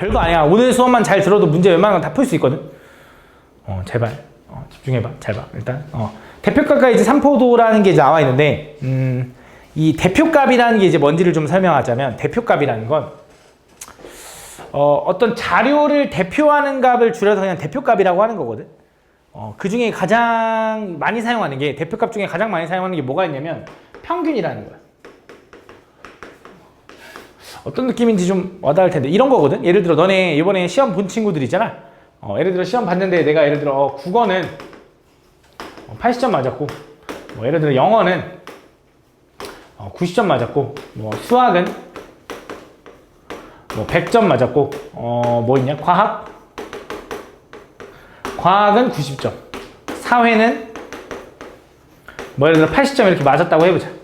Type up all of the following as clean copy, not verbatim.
별거 아니야. 오늘 수업만 잘 들어도 문제 웬만한 건 다 풀 수 있거든. 제발. 집중해봐. 잘 봐. 일단. 대표값과 이제 삼포도라는 게 이제 나와 있는데, 이 대표값이라는 게 이제 뭔지를 좀 설명하자면, 대표값이라는 건, 어떤 자료를 대표하는 값을 줄여서 그냥 대표값이라고 하는 거거든. 그 중에 가장 많이 사용하는 게, 대표값 중에 가장 많이 사용하는 게 뭐가 있냐면, 평균이라는 거야. 어떤 느낌인지 좀 와닿을 텐데, 이런 거거든. 예를 들어, 너네 이번에 시험 본 친구들 있잖아. 예를 들어, 시험 봤는데 내가 예를 들어, 국어는 80점 맞았고, 뭐 예를 들어, 영어는 90점 맞았고, 뭐 수학은 뭐 100점 맞았고, 뭐 있냐? 과학은 90점. 사회는 뭐 예를 들어 80점 이렇게 맞았다고 해보자.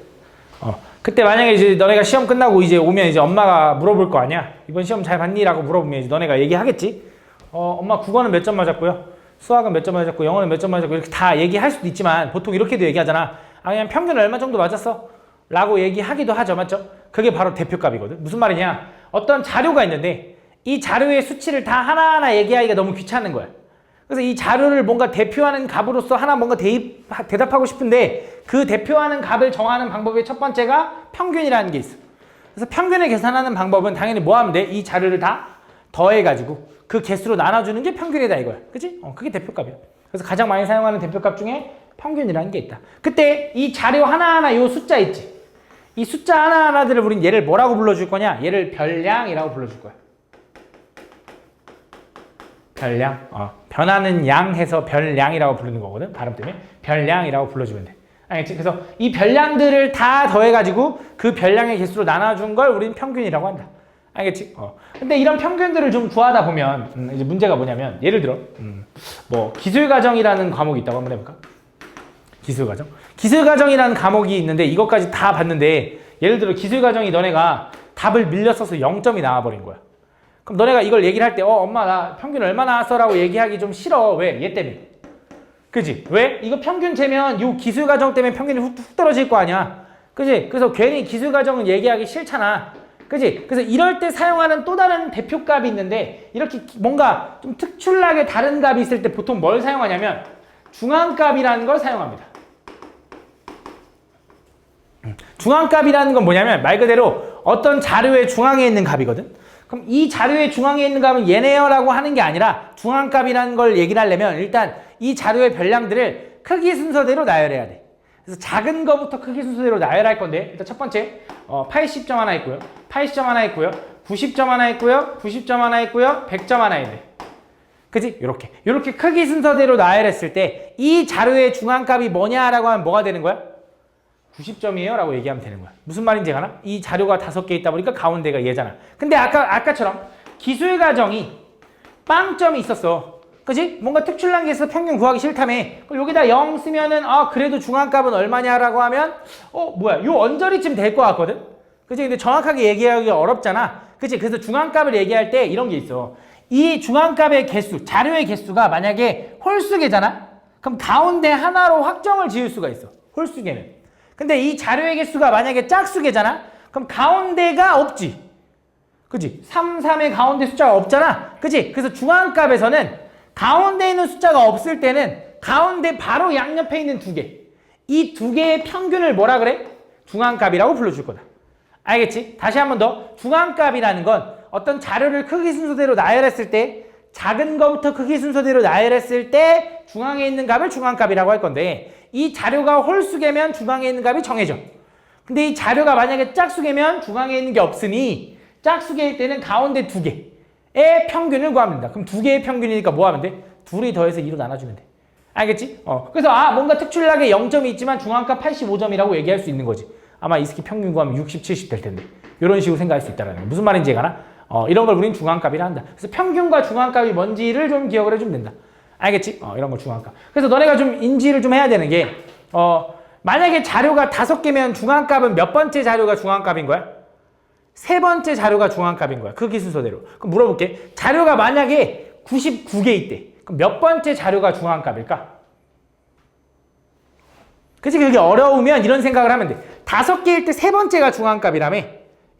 그때 만약에 이제 너네가 시험 끝나고 이제 오면 이제 엄마가 물어볼 거 아니야? 이번 시험 잘 봤니? 라고 물어보면 이제 너네가 얘기하겠지? 엄마 국어는 몇 점 맞았고요. 수학은 몇 점 맞았고, 영어는 몇 점 맞았고, 이렇게 다 얘기할 수도 있지만, 보통 이렇게도 얘기하잖아. 그냥 평균 얼마 정도 맞았어? 라고 얘기하기도 하죠. 맞죠? 그게 바로 대표값이거든. 무슨 말이냐? 어떤 자료가 있는데, 이 자료의 수치를 다 하나하나 얘기하기가 너무 귀찮은 거야. 그래서 이 자료를 뭔가 대표하는 값으로서 하나 뭔가 대답하고 싶은데, 그 대표하는 값을 정하는 방법의 첫 번째가 평균이라는 게 있어. 그래서 평균을 계산하는 방법은 당연히 뭐 하면 돼? 이 자료를 다 더해가지고 그 개수로 나눠주는 게 평균이다 이거야. 그치? 그게 대표값이야. 그래서 가장 많이 사용하는 대표값 중에 평균이라는 게 있다. 그때 이 자료 하나하나 요 숫자 있지? 이 숫자 하나하나들을 우린 얘를 뭐라고 불러줄 거냐? 얘를 별량이라고 불러줄 거야. 별량. 변하는 양 해서 별량이라고 부르는 거거든. 발음 때문에. 별량이라고 불러주면 돼. 알겠지? 그래서 이 별량들을 다 더해가지고 그 별량의 개수로 나눠준 걸 우린 평균이라고 한다. 알겠지? 근데 이런 평균들을 좀 구하다 보면, 이제 문제가 뭐냐면, 예를 들어, 뭐, 기술과정이라는 과목이 있다고 한번 해볼까? 기술과정? 기술과정이라는 과목이 있는데, 이것까지 다 봤는데, 예를 들어, 기술과정이 너네가 답을 밀려 써서 0점이 나와버린 거야. 그럼 너네가 이걸 얘기를 할 때, 엄마, 나 평균 얼마 나왔어? 라고 얘기하기 좀 싫어. 왜? 얘 때문에. 그지? 왜? 이거 평균 재면 요 기술과정 때문에 평균이 훅 떨어질 거 아니야. 그지? 그래서 괜히 기술과정은 얘기하기 싫잖아. 그지? 그래서 이럴 때 사용하는 또 다른 대표값이 있는데, 이렇게 뭔가 좀 특출나게 다른 값이 있을 때 보통 뭘 사용하냐면, 중앙값이라는 걸 사용합니다. 중앙값이라는 건 뭐냐면, 말 그대로 어떤 자료의 중앙에 있는 값이거든? 그럼 이 자료의 중앙에 있는 값은 얘네요 라고 하는 게 아니라, 중앙값이라는 걸 얘기를 하려면, 일단 이 자료의 별량들을 크기 순서대로 나열해야 돼. 그래서 작은 거부터 크기 순서대로 나열할 건데, 일단 첫 번째, 80점 하나 있고요. 80점 하나 있고요. 90점 하나 있고요. 90점 하나 있고요. 100점 하나 있네. 그지? 요렇게 크기 순서대로 나열했을 때, 이 자료의 중앙값이 뭐냐라고 하면 뭐가 되는 거야? 90점이에요 라고 얘기하면 되는 거야. 무슨 말인지 아나? 이 자료가 5개 있다 보니까 가운데가 얘잖아. 근데 아까처럼 기술과정이 빵점이 있었어. 그지? 뭔가 특출난 게 있어서 평균 구하기 싫다며. 그럼 여기다 0 쓰면은, 그래도 중앙값은 얼마냐라고 하면, 뭐야, 요 언저리쯤 될 것 같거든? 그지? 근데 정확하게 얘기하기가 어렵잖아. 그치? 그래서 중앙값을 얘기할 때 이런 게 있어. 이 중앙값의 개수, 자료의 개수가 만약에 홀수개잖아? 그럼 가운데 하나로 확정을 지을 수가 있어. 홀수개는. 근데 이 자료의 개수가 만약에 짝수개잖아? 그럼 가운데가 없지. 그치? 3, 3의 가운데 숫자가 없잖아? 그치? 그래서 중앙값에서는 가운데 있는 숫자가 없을 때는 가운데 바로 양옆에 있는 두 개. 이 두 개의 평균을 뭐라 그래? 중앙값이라고 불러줄 거다. 알겠지? 다시 한 번 더. 중앙값이라는 건 어떤 자료를 크기 순서대로 나열했을 때, 작은 거부터 크기 순서대로 나열했을 때 중앙에 있는 값을 중앙값이라고 할 건데, 이 자료가 홀수개면 중앙에 있는 값이 정해져. 근데 이 자료가 만약에 짝수개면 중앙에 있는 게 없으니, 짝수개일 때는 가운데 두 개의 평균을 구하면 된다. 그럼 두 개의 평균이니까 뭐 하면 돼? 둘이 더해서 2로 나눠주면 돼. 알겠지? 그래서 뭔가 특출나게 0점이 있지만 중앙값 85점이라고 얘기할 수 있는 거지. 아마 이스키 평균 구하면 60, 70 될 텐데. 이런 식으로 생각할 수 있다는 거야. 무슨 말인지 가나? 이런 걸 우린 중앙값이라 한다. 그래서 평균과 중앙값이 뭔지를 좀 기억을 해주면 된다. 알겠지? 이런 거 중앙값. 그래서 너네가 좀 인지를 좀 해야 되는 게, 만약에 자료가 5개면 중앙값은 몇 번째 자료가 중앙값인 거야? 세 번째 자료가 중앙값인 거야. 크기 순서대로. 그럼 물어볼게. 자료가 만약에 99개 있대. 그럼 몇 번째 자료가 중앙값일까? 그치? 그게 어려우면 이런 생각을 하면 돼. 5개일 때 세 번째가 중앙값이라며.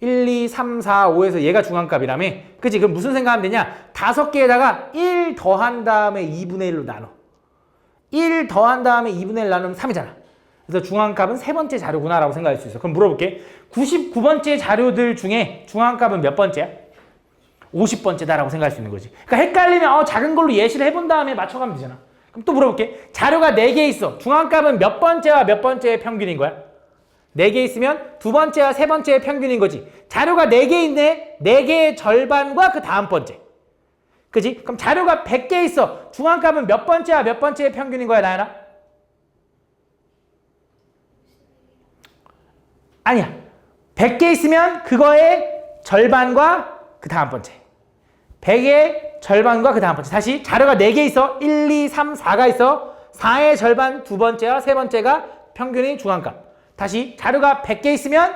1, 2, 3, 4, 5에서 얘가 중앙값이라며. 그치? 그럼 무슨 생각하면 되냐? 5개에다가 1 더한 다음에 2분의 1로 나눠. 1 더한 다음에 2분의 1 나누면 3이잖아. 그래서 중앙값은 세 번째 자료구나 라고 생각할 수 있어. 그럼 물어볼게. 99번째 자료들 중에 중앙값은 몇 번째야? 50번째다 라고 생각할 수 있는 거지. 그러니까 헷갈리면 작은 걸로 예시를 해본 다음에 맞춰가면 되잖아. 그럼 또 물어볼게. 자료가 4개 있어. 중앙값은 몇 번째와 몇 번째의 평균인 거야? 4개 있으면 두 번째와 세 번째의 평균인 거지. 자료가 4개 있네. 4개의 절반과 그 다음 번째. 그지? 그럼 자료가 100개 있어. 중앙값은 몇 번째와 몇 번째의 평균인 거야, 나연아? 아니야. 100개 있으면 그거의 절반과 그 다음 번째. 100의 절반과 그 다음 번째. 다시 자료가 4개 있어. 1, 2, 3, 4가 있어. 4의 절반 두 번째와 세 번째가 평균이 중앙값. 다시 자료가 100개 있으면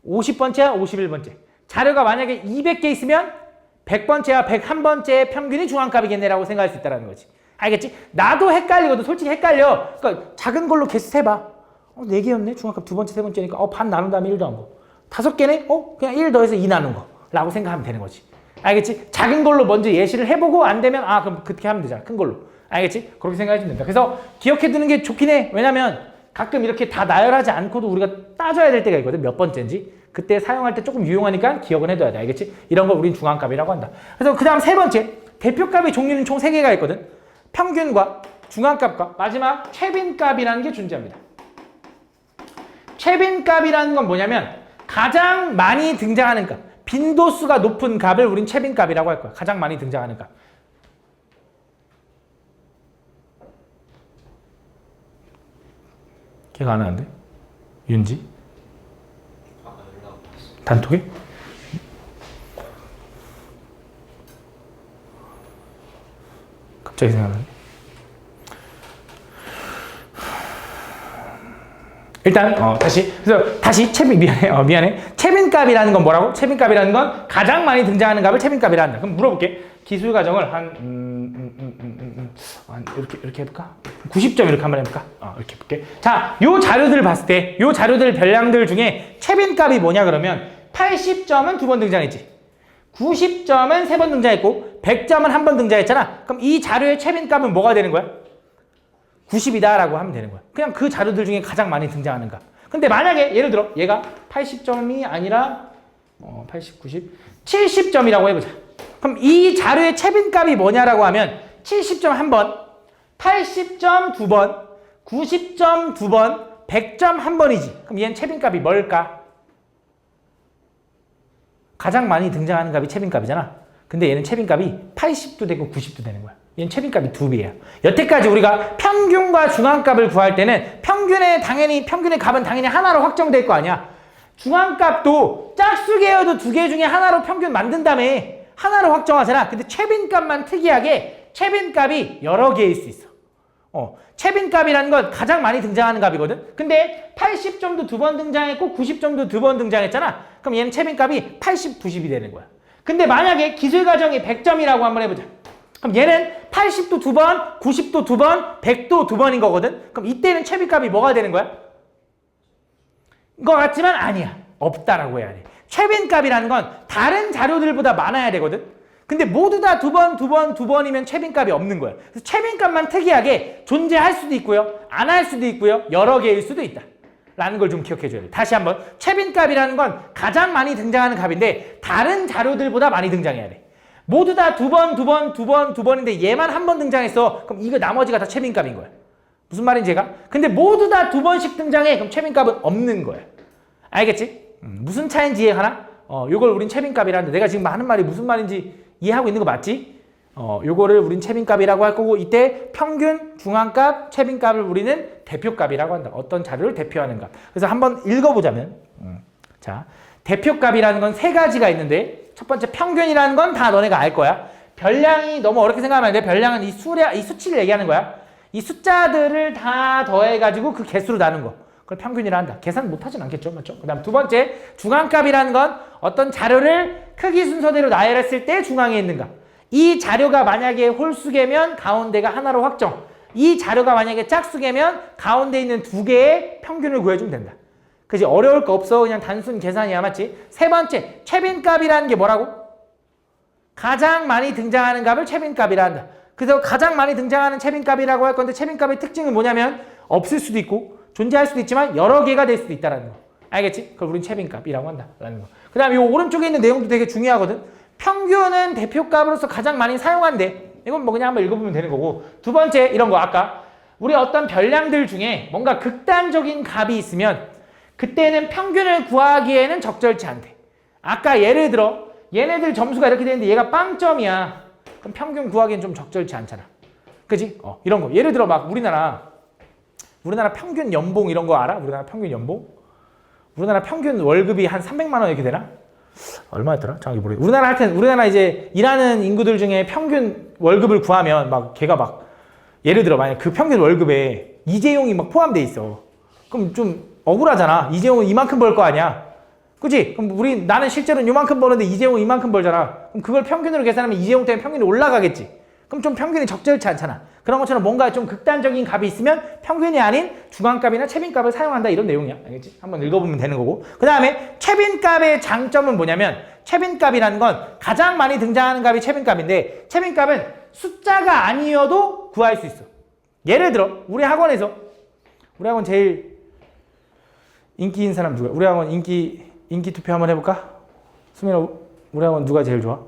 50번째와 51번째. 자료가 만약에 200개 있으면 100번째와 101번째의 평균이 중앙값이겠네라고 생각할 수 있다는 거지. 알겠지? 나도 헷갈리거든. 솔직히 헷갈려. 그러니까 작은 걸로 개수 세봐. 4개였네? 중앙값 두 번째, 세 번째니까 반 나눈 다음에 1 더한 거. 5개네? 그냥 1 더해서 2 나눈 거. 라고 생각하면 되는 거지. 알겠지? 작은 걸로 먼저 예시를 해보고 안 되면 그럼 그렇게 하면 되잖아. 큰 걸로. 알겠지? 그렇게 생각해주면 된다. 그래서 기억해두는 게 좋긴 해. 왜냐면 가끔 이렇게 다 나열하지 않고도 우리가 따져야 될 때가 있거든. 몇 번째인지. 그때 사용할 때 조금 유용하니까 기억은 해둬야 돼. 알겠지? 이런 걸 우린 중앙값이라고 한다. 그래서 그 다음 세 번째. 대표값의 종류는 총 3개가 있거든. 평균과 중앙값과 마지막 최빈값이라는 게 존재합니다. 최빈값이라는 건 뭐냐면 가장 많이 등장하는 값. 빈도수가 높은 값을 우린 최빈값이라고 할 거야. 가장 많이 등장하는 값. 걔가 안 하는데? 윤지? 단톡에? 갑자기 생각나네. 일단 다시 최빈 미안해. 최빈값이라는 건 뭐라고? 최빈값이라는 건 가장 많이 등장하는 값을 최빈값이라 한다. 그럼 물어볼게. 기술 과정을 이렇게 해볼까? 90점 이렇게 한번 해볼까? 이렇게 해볼게. 자, 요 자료들 봤을 때, 요 자료들 별량들 중에 최빈값이 뭐냐 그러면 80점은 2번 등장했지. 90점은 3번 등장했고 100점은 1번 등장했잖아. 그럼 이 자료의 최빈값은 뭐가 되는 거야? 90이다 라고 하면 되는 거야. 그냥 그 자료들 중에 가장 많이 등장하는 값. 근데 만약에 예를 들어 얘가 80점이 아니라 80, 90, 70점이라고 해보자. 그럼 이 자료의 최빈값이 뭐냐라고 하면 70점 1번, 80점 2번, 90점 2번, 100점 1번이지. 그럼 얘는 최빈값이 뭘까? 가장 많이 등장하는 값이 최빈값이잖아. 근데 얘는 최빈값이 80도 되고 90도 되는 거야. 얘는 최빈값이 2배야. 여태까지 우리가 평균과 중앙값을 구할 때는 평균의 값은 당연히 하나로 확정될 거 아니야. 중앙값도 짝수계여도 2개 중에 하나로 평균 만든 다음에 하나로 확정하잖아. 근데 최빈값만 특이하게 최빈값이 여러 개일 수 있어. 최빈값이라는 건 가장 많이 등장하는 값이거든. 근데 80점도 2번 등장했고 90점도 2번 등장했잖아. 그럼 얘는 최빈값이 80, 90이 되는 거야. 근데 만약에 기술과정이 100점이라고 한번 해보자. 그럼 얘는 80도 2번, 90도 2번, 100도 2번인 거거든. 그럼 이때는 최빈값이 뭐가 되는 거야? 거 같지만 아니야. 없다라고 해야 돼. 최빈값이라는 건 다른 자료들보다 많아야 되거든. 근데 모두 다 2번, 2번, 2번이면 최빈값이 없는 거야. 그래서 최빈값만 특이하게 존재할 수도 있고요. 안 할 수도 있고요. 여러 개일 수도 있다. 라는 걸 좀 기억해 줘야 돼. 다시 한번. 최빈값이라는 건 가장 많이 등장하는 값인데 다른 자료들보다 많이 등장해야 돼. 모두 다 2번, 2번, 2번, 2번인데 얘만 한 번 등장했어. 그럼 이거 나머지가 다 최빈값인 거야. 무슨 말인지 제가? 근데 모두 다 2번씩 등장해. 그럼 최빈값은 없는 거야. 알겠지? 무슨 차이인지 이해하나? 요걸 우린 최빈값이라는데 내가 지금 하는 말이 무슨 말인지 이해하고 있는 거 맞지? 요거를 우린 최빈값이라고 할 거고 이때 평균, 중앙값, 최빈값을 우리는 대표값이라고 한다. 어떤 자료를 대표하는 값. 그래서 한번 읽어보자면 자, 대표값이라는 건 3가지가 있는데 첫 번째 평균이라는 건 다 너네가 알 거야. 별량이 너무 어렵게 생각하면 안 돼. 별량은 이 수치를 얘기하는 거야. 이 숫자들을 다 더해가지고 그 개수로 나눈 거. 그걸 평균이라 한다. 계산 못하진 않겠죠. 맞죠? 그 다음 두 번째, 중앙값이라는 건 어떤 자료를 크기 순서대로 나열했을 때 중앙에 있는 값. 이 자료가 만약에 홀수개면 가운데가 하나로 확정. 이 자료가 만약에 짝수개면 가운데 있는 2개의 평균을 구해주면 된다. 그지? 어려울 거 없어. 그냥 단순 계산이야. 맞지? 세 번째, 최빈값이라는 게 뭐라고? 가장 많이 등장하는 값을 최빈값이라 한다. 그래서 가장 많이 등장하는 최빈값이라고 할 건데 최빈값의 특징은 뭐냐면 없을 수도 있고 존재할 수도 있지만 여러 개가 될 수도 있다는 거. 알겠지? 그걸 우린 최빈값이라고 한다라는 거. 그 다음에 이 오른쪽에 있는 내용도 되게 중요하거든. 평균은 대표값으로서 가장 많이 사용한대. 이건 뭐 그냥 한번 읽어보면 되는 거고. 두 번째 이런 거 아까 우리 어떤 별량들 중에 뭔가 극단적인 값이 있으면 그때는 평균을 구하기에는 적절치 않대. 아까 예를 들어 얘네들 점수가 이렇게 되는데 얘가 빵점이야. 그럼 평균 구하기엔 좀 적절치 않잖아. 그지? 이런 거. 예를 들어 막 우리나라 평균 연봉 이런 거 알아? 우리나라 평균 연봉? 우리나라 평균 월급이 한 300만 원 이렇게 되나? 얼마였더라? 정확히 모르겠어. 우리나라 이제 일하는 인구들 중에 평균 월급을 구하면 막 걔가 막 예를 들어 만약 그 평균 월급에 이재용이 막 포함돼 있어. 그럼 좀 억울하잖아. 이재용은 이만큼 벌 거 아니야. 그치? 그럼 나는 실제로는 이만큼 버는데 이재용은 이만큼 벌잖아. 그럼 그걸 평균으로 계산하면 이재용 때문에 평균이 올라가겠지. 그럼 좀 평균이 적절치 않잖아. 그런 것처럼 뭔가 좀 극단적인 값이 있으면 평균이 아닌 중앙값이나 최빈값을 사용한다 이런 내용이야. 알겠지? 한번 읽어보면 되는 거고. 그 다음에 최빈값의 장점은 뭐냐면 최빈값이라는 건 가장 많이 등장하는 값이 최빈값인데 최빈값은 숫자가 아니어도 구할 수 있어. 예를 들어 우리 학원 제일 인기인 사람 누구야? 우리 학원 인기 투표 한번 해볼까? 수민아, 우리 학원 누가 제일 좋아?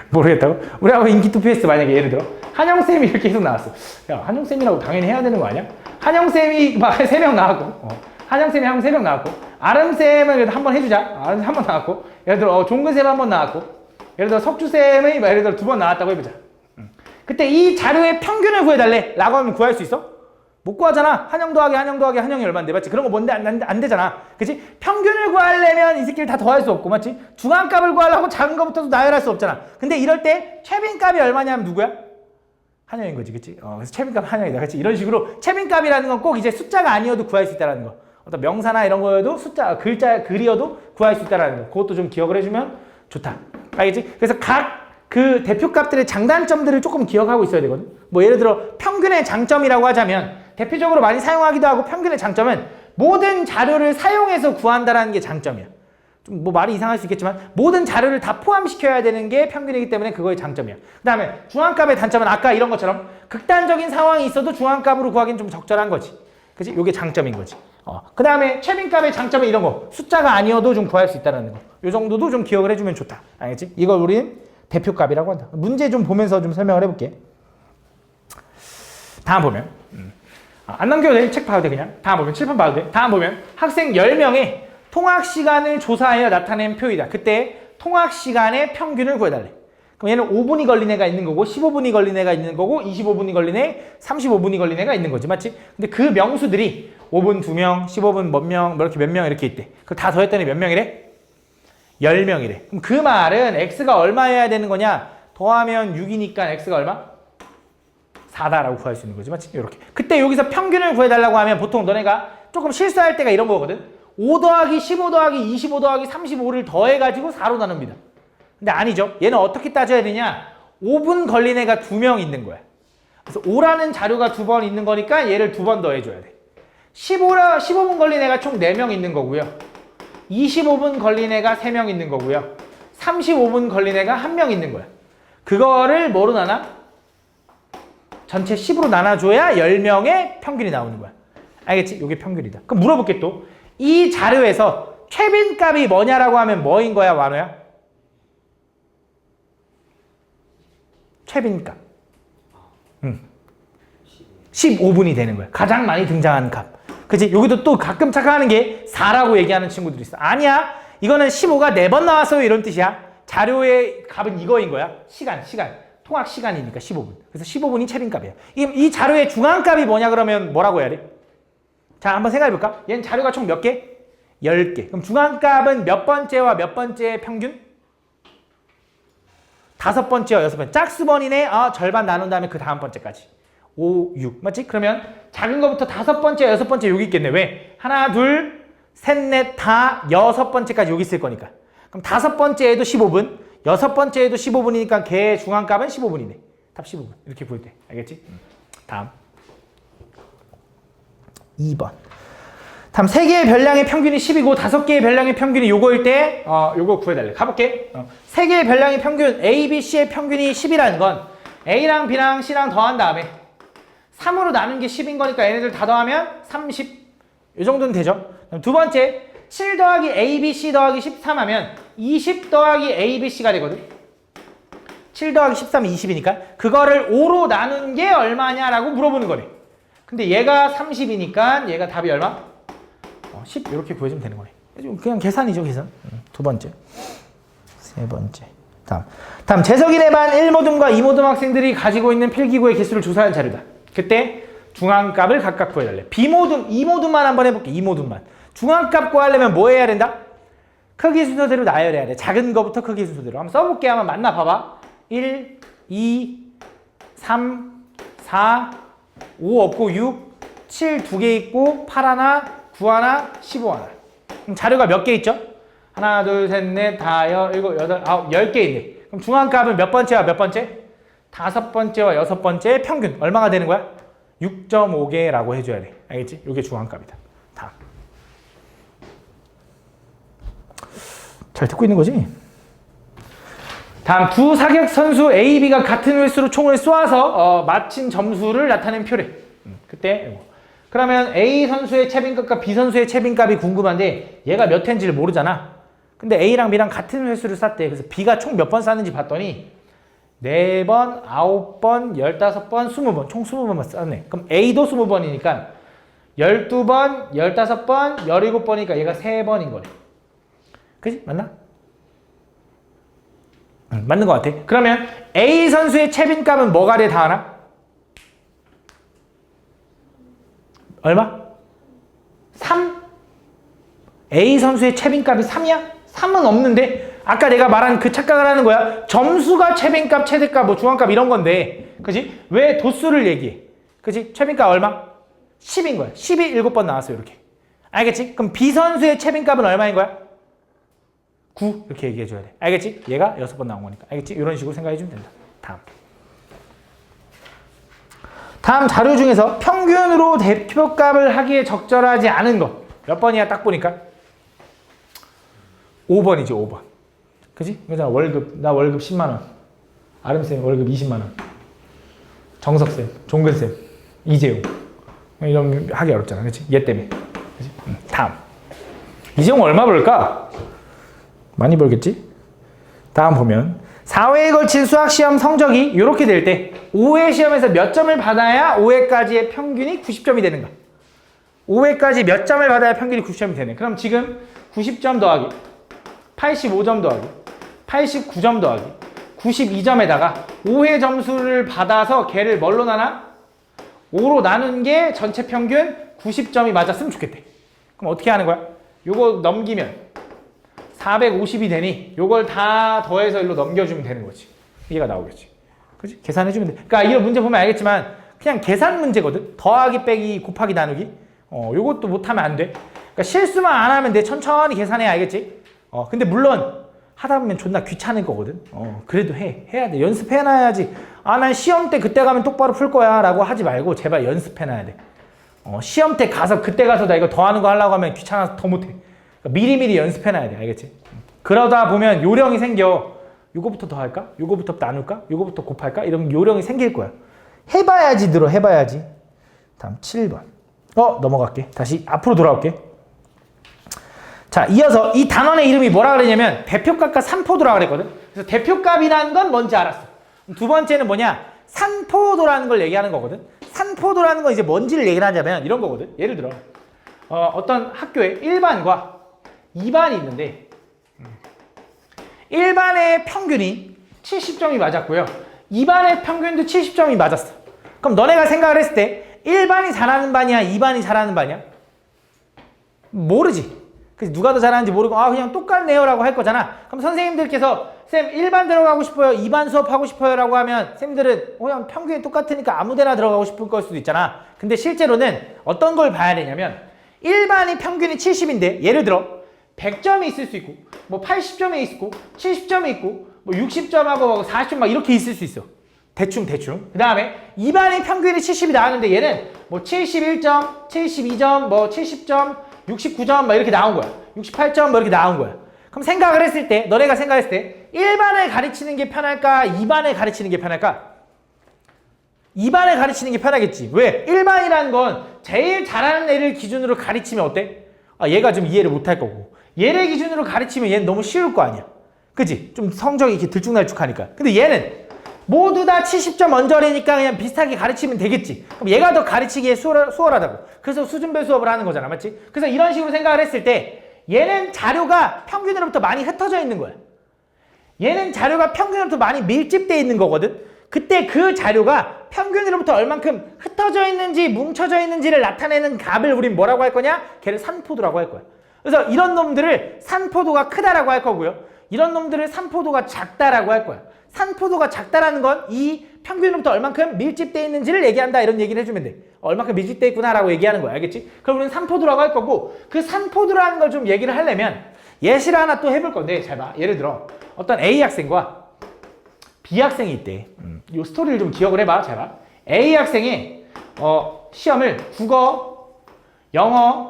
모르겠다고? 우리 학원 인기 투표했어. 만약에 예를 들어 한영쌤이 이렇게 계속 나왔어. 야, 한영쌤이라고 당연히 해야 되는 거 아니야? 한영쌤이 막 3명 나왔고 한영쌤이 한 3명 나왔고 아름쌤은 그래도 한번 해주자. 아름쌤 한번 나왔고 예를 들어 종근쌤 한번 나왔고 예를 들어 석주쌤이 예를 들어 2번 나왔다고 해보자. 그때 이 자료의 평균을 구해달래 라고 하면 구할 수 있어? 못 구하잖아. 한영 더하기 한영이 얼마인데 맞지? 그런 거 뭔데 안 되잖아. 그치? 평균을 구하려면 이 새끼를 다 더할 수 없고 맞지? 중앙값을 구하려고 작은 거부터도 나열할 수 없잖아. 근데 이럴 때 최빈값이 얼마냐면 누구야? 한영인 거지. 그치? 그래서 최빈값 한영이다. 그치? 이런 식으로 최빈값이라는 건 꼭 이제 숫자가 아니어도 구할 수 있다는 거. 어떤 명사나 이런 거여도 글이어도 구할 수 있다는 거. 그것도 좀 기억을 해주면 좋다. 알겠지? 그래서 각 그 대표값들의 장단점들을 조금 기억하고 있어야 되거든. 뭐 예를 들어 평균의 장점이라고 하자면 대표적으로 많이 사용하기도 하고 평균의 장점은 모든 자료를 사용해서 구한다라는 게 장점이야. 좀 뭐 말이 이상할 수 있겠지만 모든 자료를 다 포함시켜야 되는 게 평균이기 때문에 그거의 장점이야. 그 다음에 중앙값의 단점은 아까 이런 것처럼 극단적인 상황이 있어도 중앙값으로 구하기는 좀 적절한 거지. 그치? 이게 장점인 거지. 그 다음에 최빈값의 장점은 이런 거. 숫자가 아니어도 좀 구할 수 있다는 거. 이 정도도 좀 기억을 해주면 좋다. 알겠지? 이걸 우리는 대표값이라고 한다. 문제 좀 보면서 좀 설명을 해볼게. 다음 보면 안 남겨도 돼. 책 봐도 돼 그냥. 다음 보면 칠판 봐도 돼. 다음 보면 학생 10명의 통학 시간을 조사하여 나타낸 표이다. 그때 통학 시간의 평균을 구해달래. 그럼 얘는 5분이 걸린 애가 있는 거고 15분이 걸린 애가 있는 거고 25분이 걸린 애, 35분이 걸린 애가 있는 거지. 맞지? 근데 그 명수들이 5분 2명, 15분 몇 명 이렇게 있대. 그걸 다 더했더니 몇 명이래? 10명이래. 그럼 그 말은 x가 얼마여야 되는 거냐? 더하면 6이니까 x가 얼마? 4다라고 구할 수 있는 거지. 맞지? 이렇게. 그때 여기서 평균을 구해달라고 하면 보통 너네가 조금 실수할 때가 이런 거거든. 5 더하기 15 더하기 25 더하기 35를 더해가지고 4로 나눕니다. 근데 아니죠. 얘는 어떻게 따져야 되냐? 5분 걸린 애가 2명 있는 거야. 그래서 5라는 자료가 2번 있는 거니까 얘를 2번 더해줘야 돼. 15분 걸린 애가 총 4명 있는 거고요. 25분 걸린 애가 3명 있는 거고요. 35분 걸린 애가 1명 있는 거야. 그거를 뭐로 나눠? 전체 10으로 나눠줘야 10명의 평균이 나오는 거야. 알겠지? 이게 평균이다. 그럼 물어볼게 또. 이 자료에서 최빈값이 뭐냐라고 하면 뭐인 거야, 완호야? 최빈값. 15분이 되는 거야. 가장 많이 등장하는 값. 그치? 여기도 또 가끔 착각하는 게 4라고 얘기하는 친구들이 있어. 아니야. 이거는 15가 4번 나왔어요. 이런 뜻이야. 자료의 값은 이거인 거야. 시간. 통학 시간이니까 15분. 그래서 15분이 최빈값이야. 이 자료의 중앙값이 뭐냐 그러면 뭐라고 해야 돼? 자, 한번 생각해볼까? 얘는 자료가 총 몇 개? 10개. 그럼 중앙값은 몇 번째와 몇 번째의 평균? 5번째와 6번째. 짝수번이네. 절반 나눈 다음에 그 다음 번째까지. 5, 6. 맞지? 그러면 작은 거부터 5번째, 6번째 여기 있겠네. 왜? 하나, 둘, 셋, 넷, 다 6번째까지 여기 있을 거니까. 그럼 5번째에도 15분, 6번째에도 15분이니까 걔 중앙값은 15분이네. 답 15분. 이렇게 보일 때. 알겠지? 다음. 2번. 다음 3개의 별량의 평균이 10이고 5개의 별량의 평균이 요거일 때 요거 구해달래. 가볼게. 3개의 별량의 평균 A, B, C의 평균이 10이라는 건 A랑 B랑 C랑 더한 다음에 3으로 나눈 게 10인 거니까 얘네들 다 더하면 30. 이 정도는 되죠. 그럼 두 번째 7 더하기 A, B, C 더하기 13 하면 20 더하기 A, B, C가 되거든. 7 더하기 13이 20이니까 그거를 5로 나눈 게 얼마냐라고 물어보는 거래. 근데 얘가 30이니까 얘가 답이 얼마? 10 이렇게 구해주면 되는 거네. 그냥 계산이죠, 계산. 두 번째. 세 번째. 다음 재석이네 반 1모듬과 2모듬 학생들이 가지고 있는 필기구의 개수를 조사한 자료다. 그때 중앙값을 각각 구해달래. B모듬, 2모듬만 한번 해볼게. 2모듬만. 중앙값 구하려면 뭐 해야 된다? 크기 순서대로 나열해야 돼. 작은 거부터 크기 순서대로. 한번 써볼게. 한번 만나 봐봐. 1, 2, 3, 4, 5 없고 6, 7 2개 있고 8 하나, 9 하나, 15 하나. 그럼 자료가 몇 개 있죠? 하나, 둘, 셋, 넷, 다, 일곱, 여덟, 아홉, 10개 있네. 그럼 중앙값은 몇 번째와 몇 번째? 5번째와 6번째의 평균. 얼마가 되는 거야? 6.5개라고 해줘야 돼. 알겠지? 이게 중앙값이다. 다음. 잘 듣고 있는 거지? 다음 두 사격 선수 A, B가 같은 횟수로 총을 쏘아서 맞힌 점수를 나타낸 표래. 그때 그러면 A 선수의 채빈값과 B 선수의 채빈값이 궁금한데 얘가 몇 회인지를 모르잖아. 근데 A랑 B랑 같은 횟수를 쐈대. 그래서 B가 총 몇 번 쐈는지 봤더니 4번, 9번, 15번, 20번. 총 20번만 쐈네. 그럼 A도 20번이니까 12번, 15번, 17번이니까 얘가 3번인 거네. 그치? 맞나? 맞는 것 같아. 그러면 A 선수의 채빈값은 뭐가래 다 하나? 얼마? 3? A 선수의 채빈값이 3이야? 3은 없는데? 아까 내가 말한 그 착각을 하는 거야. 점수가 채빈값, 최대값, 뭐 중앙값 이런 건데, 그지? 왜 도수를 얘기해? 그지? 채빈값 얼마? 10인 거야. 10이 7번 나왔어, 이렇게. 알겠지? 그럼 B 선수의 채빈값은 얼마인 거야? 9 이렇게 얘기해줘야 돼. 알겠지? 얘가 6번 나온 거니까. 알겠지? 이런 식으로 생각해주면 된다. 다음 자료 중에서 평균으로 대표값을 하기에 적절하지 않은 거 몇 번이야? 딱 보니까 5번이지. 5번. 그지? 그잖아. 나 월급 10만원. 아름쌤 월급 20만원. 정석쌤, 종근쌤, 이재용. 이런 하기 어렵잖아. 그치? 얘 때문에. 그치? 다음. 이재용 얼마 벌까? 많이 벌겠지? 다음 보면 4회에 걸친 수학시험 성적이 이렇게 될 때 5회 시험에서 몇 점을 받아야 5회까지의 평균이 90점이 되는가? 5회까지 몇 점을 받아야 평균이 90점이 되네. 그럼 지금 90점 더하기 85점 더하기 89점 더하기 92점에다가 5회 점수를 받아서 걔를 뭘로 나눠? 5로 나눈 게 전체 평균 90점이 맞았으면 좋겠대. 그럼 어떻게 하는 거야? 요거 넘기면 450이 되니 요걸 다 더해서 일로 넘겨주면 되는 거지. 이해가 나오겠지. 그치? 계산해주면 돼. 그러니까 이 문제 보면 알겠지만 그냥 계산 문제거든. 더하기 빼기 곱하기 나누기. 요것도 못하면 안 돼. 그러니까 실수만 안 하면 돼. 천천히 계산해. 알겠지? 근데 물론 하다 보면 존나 귀찮을 거거든. 그래도 해야 돼. 연습해놔야지. 난 시험 때 그때 가면 똑바로 풀 거야 라고 하지 말고 제발 연습해놔야 돼. 시험 때 가서 그때 가서 나 이거 더하는 거 하려고 하면 귀찮아서 더 못해. 미리미리 연습해놔야 돼. 알겠지? 그러다 보면 요령이 생겨. 요거부터 더 할까? 요거부터 나눌까? 요거부터 곱할까? 이런 요령이 생길 거야. 해봐야지 늘어. 해봐야지. 다음 7번. 넘어갈게. 다시 앞으로 돌아올게. 자, 이어서 이 단원의 이름이 뭐라 그랬냐면 대표값과 산포도라 그랬거든. 그래서 대표값이라는 건 뭔지 알았어. 두 번째는 뭐냐? 산포도라는 걸 얘기하는 거거든. 산포도라는 건 이제 뭔지를 얘기를 하자면 이런 거거든. 예를 들어 어떤 학교에 1반과 2반이 있는데 1반의 평균이 70점이 맞았고요. 2반의 평균도 70점이 맞았어. 그럼 너네가 생각을 했을 때 1반이 잘하는 반이야? 2반이 잘하는 반이야? 모르지. 그래서 누가 더 잘하는지 모르고 그냥 똑같네요 라고 할 거잖아. 그럼 선생님들께서 쌤 1반 들어가고 싶어요. 2반 수업하고 싶어요 라고 하면 쌤들은 그냥 평균이 똑같으니까 아무 데나 들어가고 싶을 걸 수도 있잖아. 근데 실제로는 어떤 걸 봐야 되냐면 1반이 평균이 70인데 예를 들어 100점이 있을 수 있고 뭐 80점이 있고 70점이 있고 뭐 60점하고 40점 막 이렇게 있을 수 있어. 대충. 그 다음에 2반의 평균이 70이 나왔는데 얘는 뭐 71점, 72점, 뭐 70점, 69점 막 이렇게 나온 거야. 68점 뭐 이렇게 나온 거야. 그럼 생각을 했을 때, 너네가 생각했을 때 1반을 가르치는 게 편할까? 2반을 가르치는 게 편할까? 2반을 가르치는 게 편하겠지. 왜? 1반이라는 건 제일 잘하는 애를 기준으로 가르치면 어때? 아, 얘가 좀 이해를 못할 거고. 얘를 기준으로 가르치면 얘는 너무 쉬울 거 아니야. 그치? 좀 성적이 이렇게 들쭉날쭉하니까. 근데 얘는 모두 다 70점 언저리니까 그냥 비슷하게 가르치면 되겠지. 그럼 얘가 더 가르치기에 수월하다고. 그래서 수준별 수업을 하는 거잖아. 맞지? 그래서 이런 식으로 생각을 했을 때 얘는 자료가 평균으로부터 많이 흩어져 있는 거야. 얘는 자료가 평균으로부터 많이 밀집되어 있는 거거든. 그때 그 자료가 평균으로부터 얼만큼 흩어져 있는지 뭉쳐져 있는지를 나타내는 값을 우린 뭐라고 할 거냐? 걔를 산포도라고 할 거야. 그래서 이런 놈들을 산포도가 크다라고 할 거고요. 이런 놈들을 산포도가 작다라고 할 거야. 산포도가 작다라는 건 이 평균으로부터 얼만큼 밀집되어 있는지를 얘기한다 이런 얘기를 해주면 돼. 얼만큼 밀집되어 있구나라고 얘기하는 거야. 알겠지? 그럼 우리는 산포도라고 할 거고 그 산포도라는 걸 좀 얘기를 하려면 예시를 하나 또 해볼 건데 잘 봐. 예를 들어 어떤 A 학생과 B 학생이 있대. 이 스토리를 좀 기억을 해봐. 잘 봐. A 학생이 시험을 국어, 영어,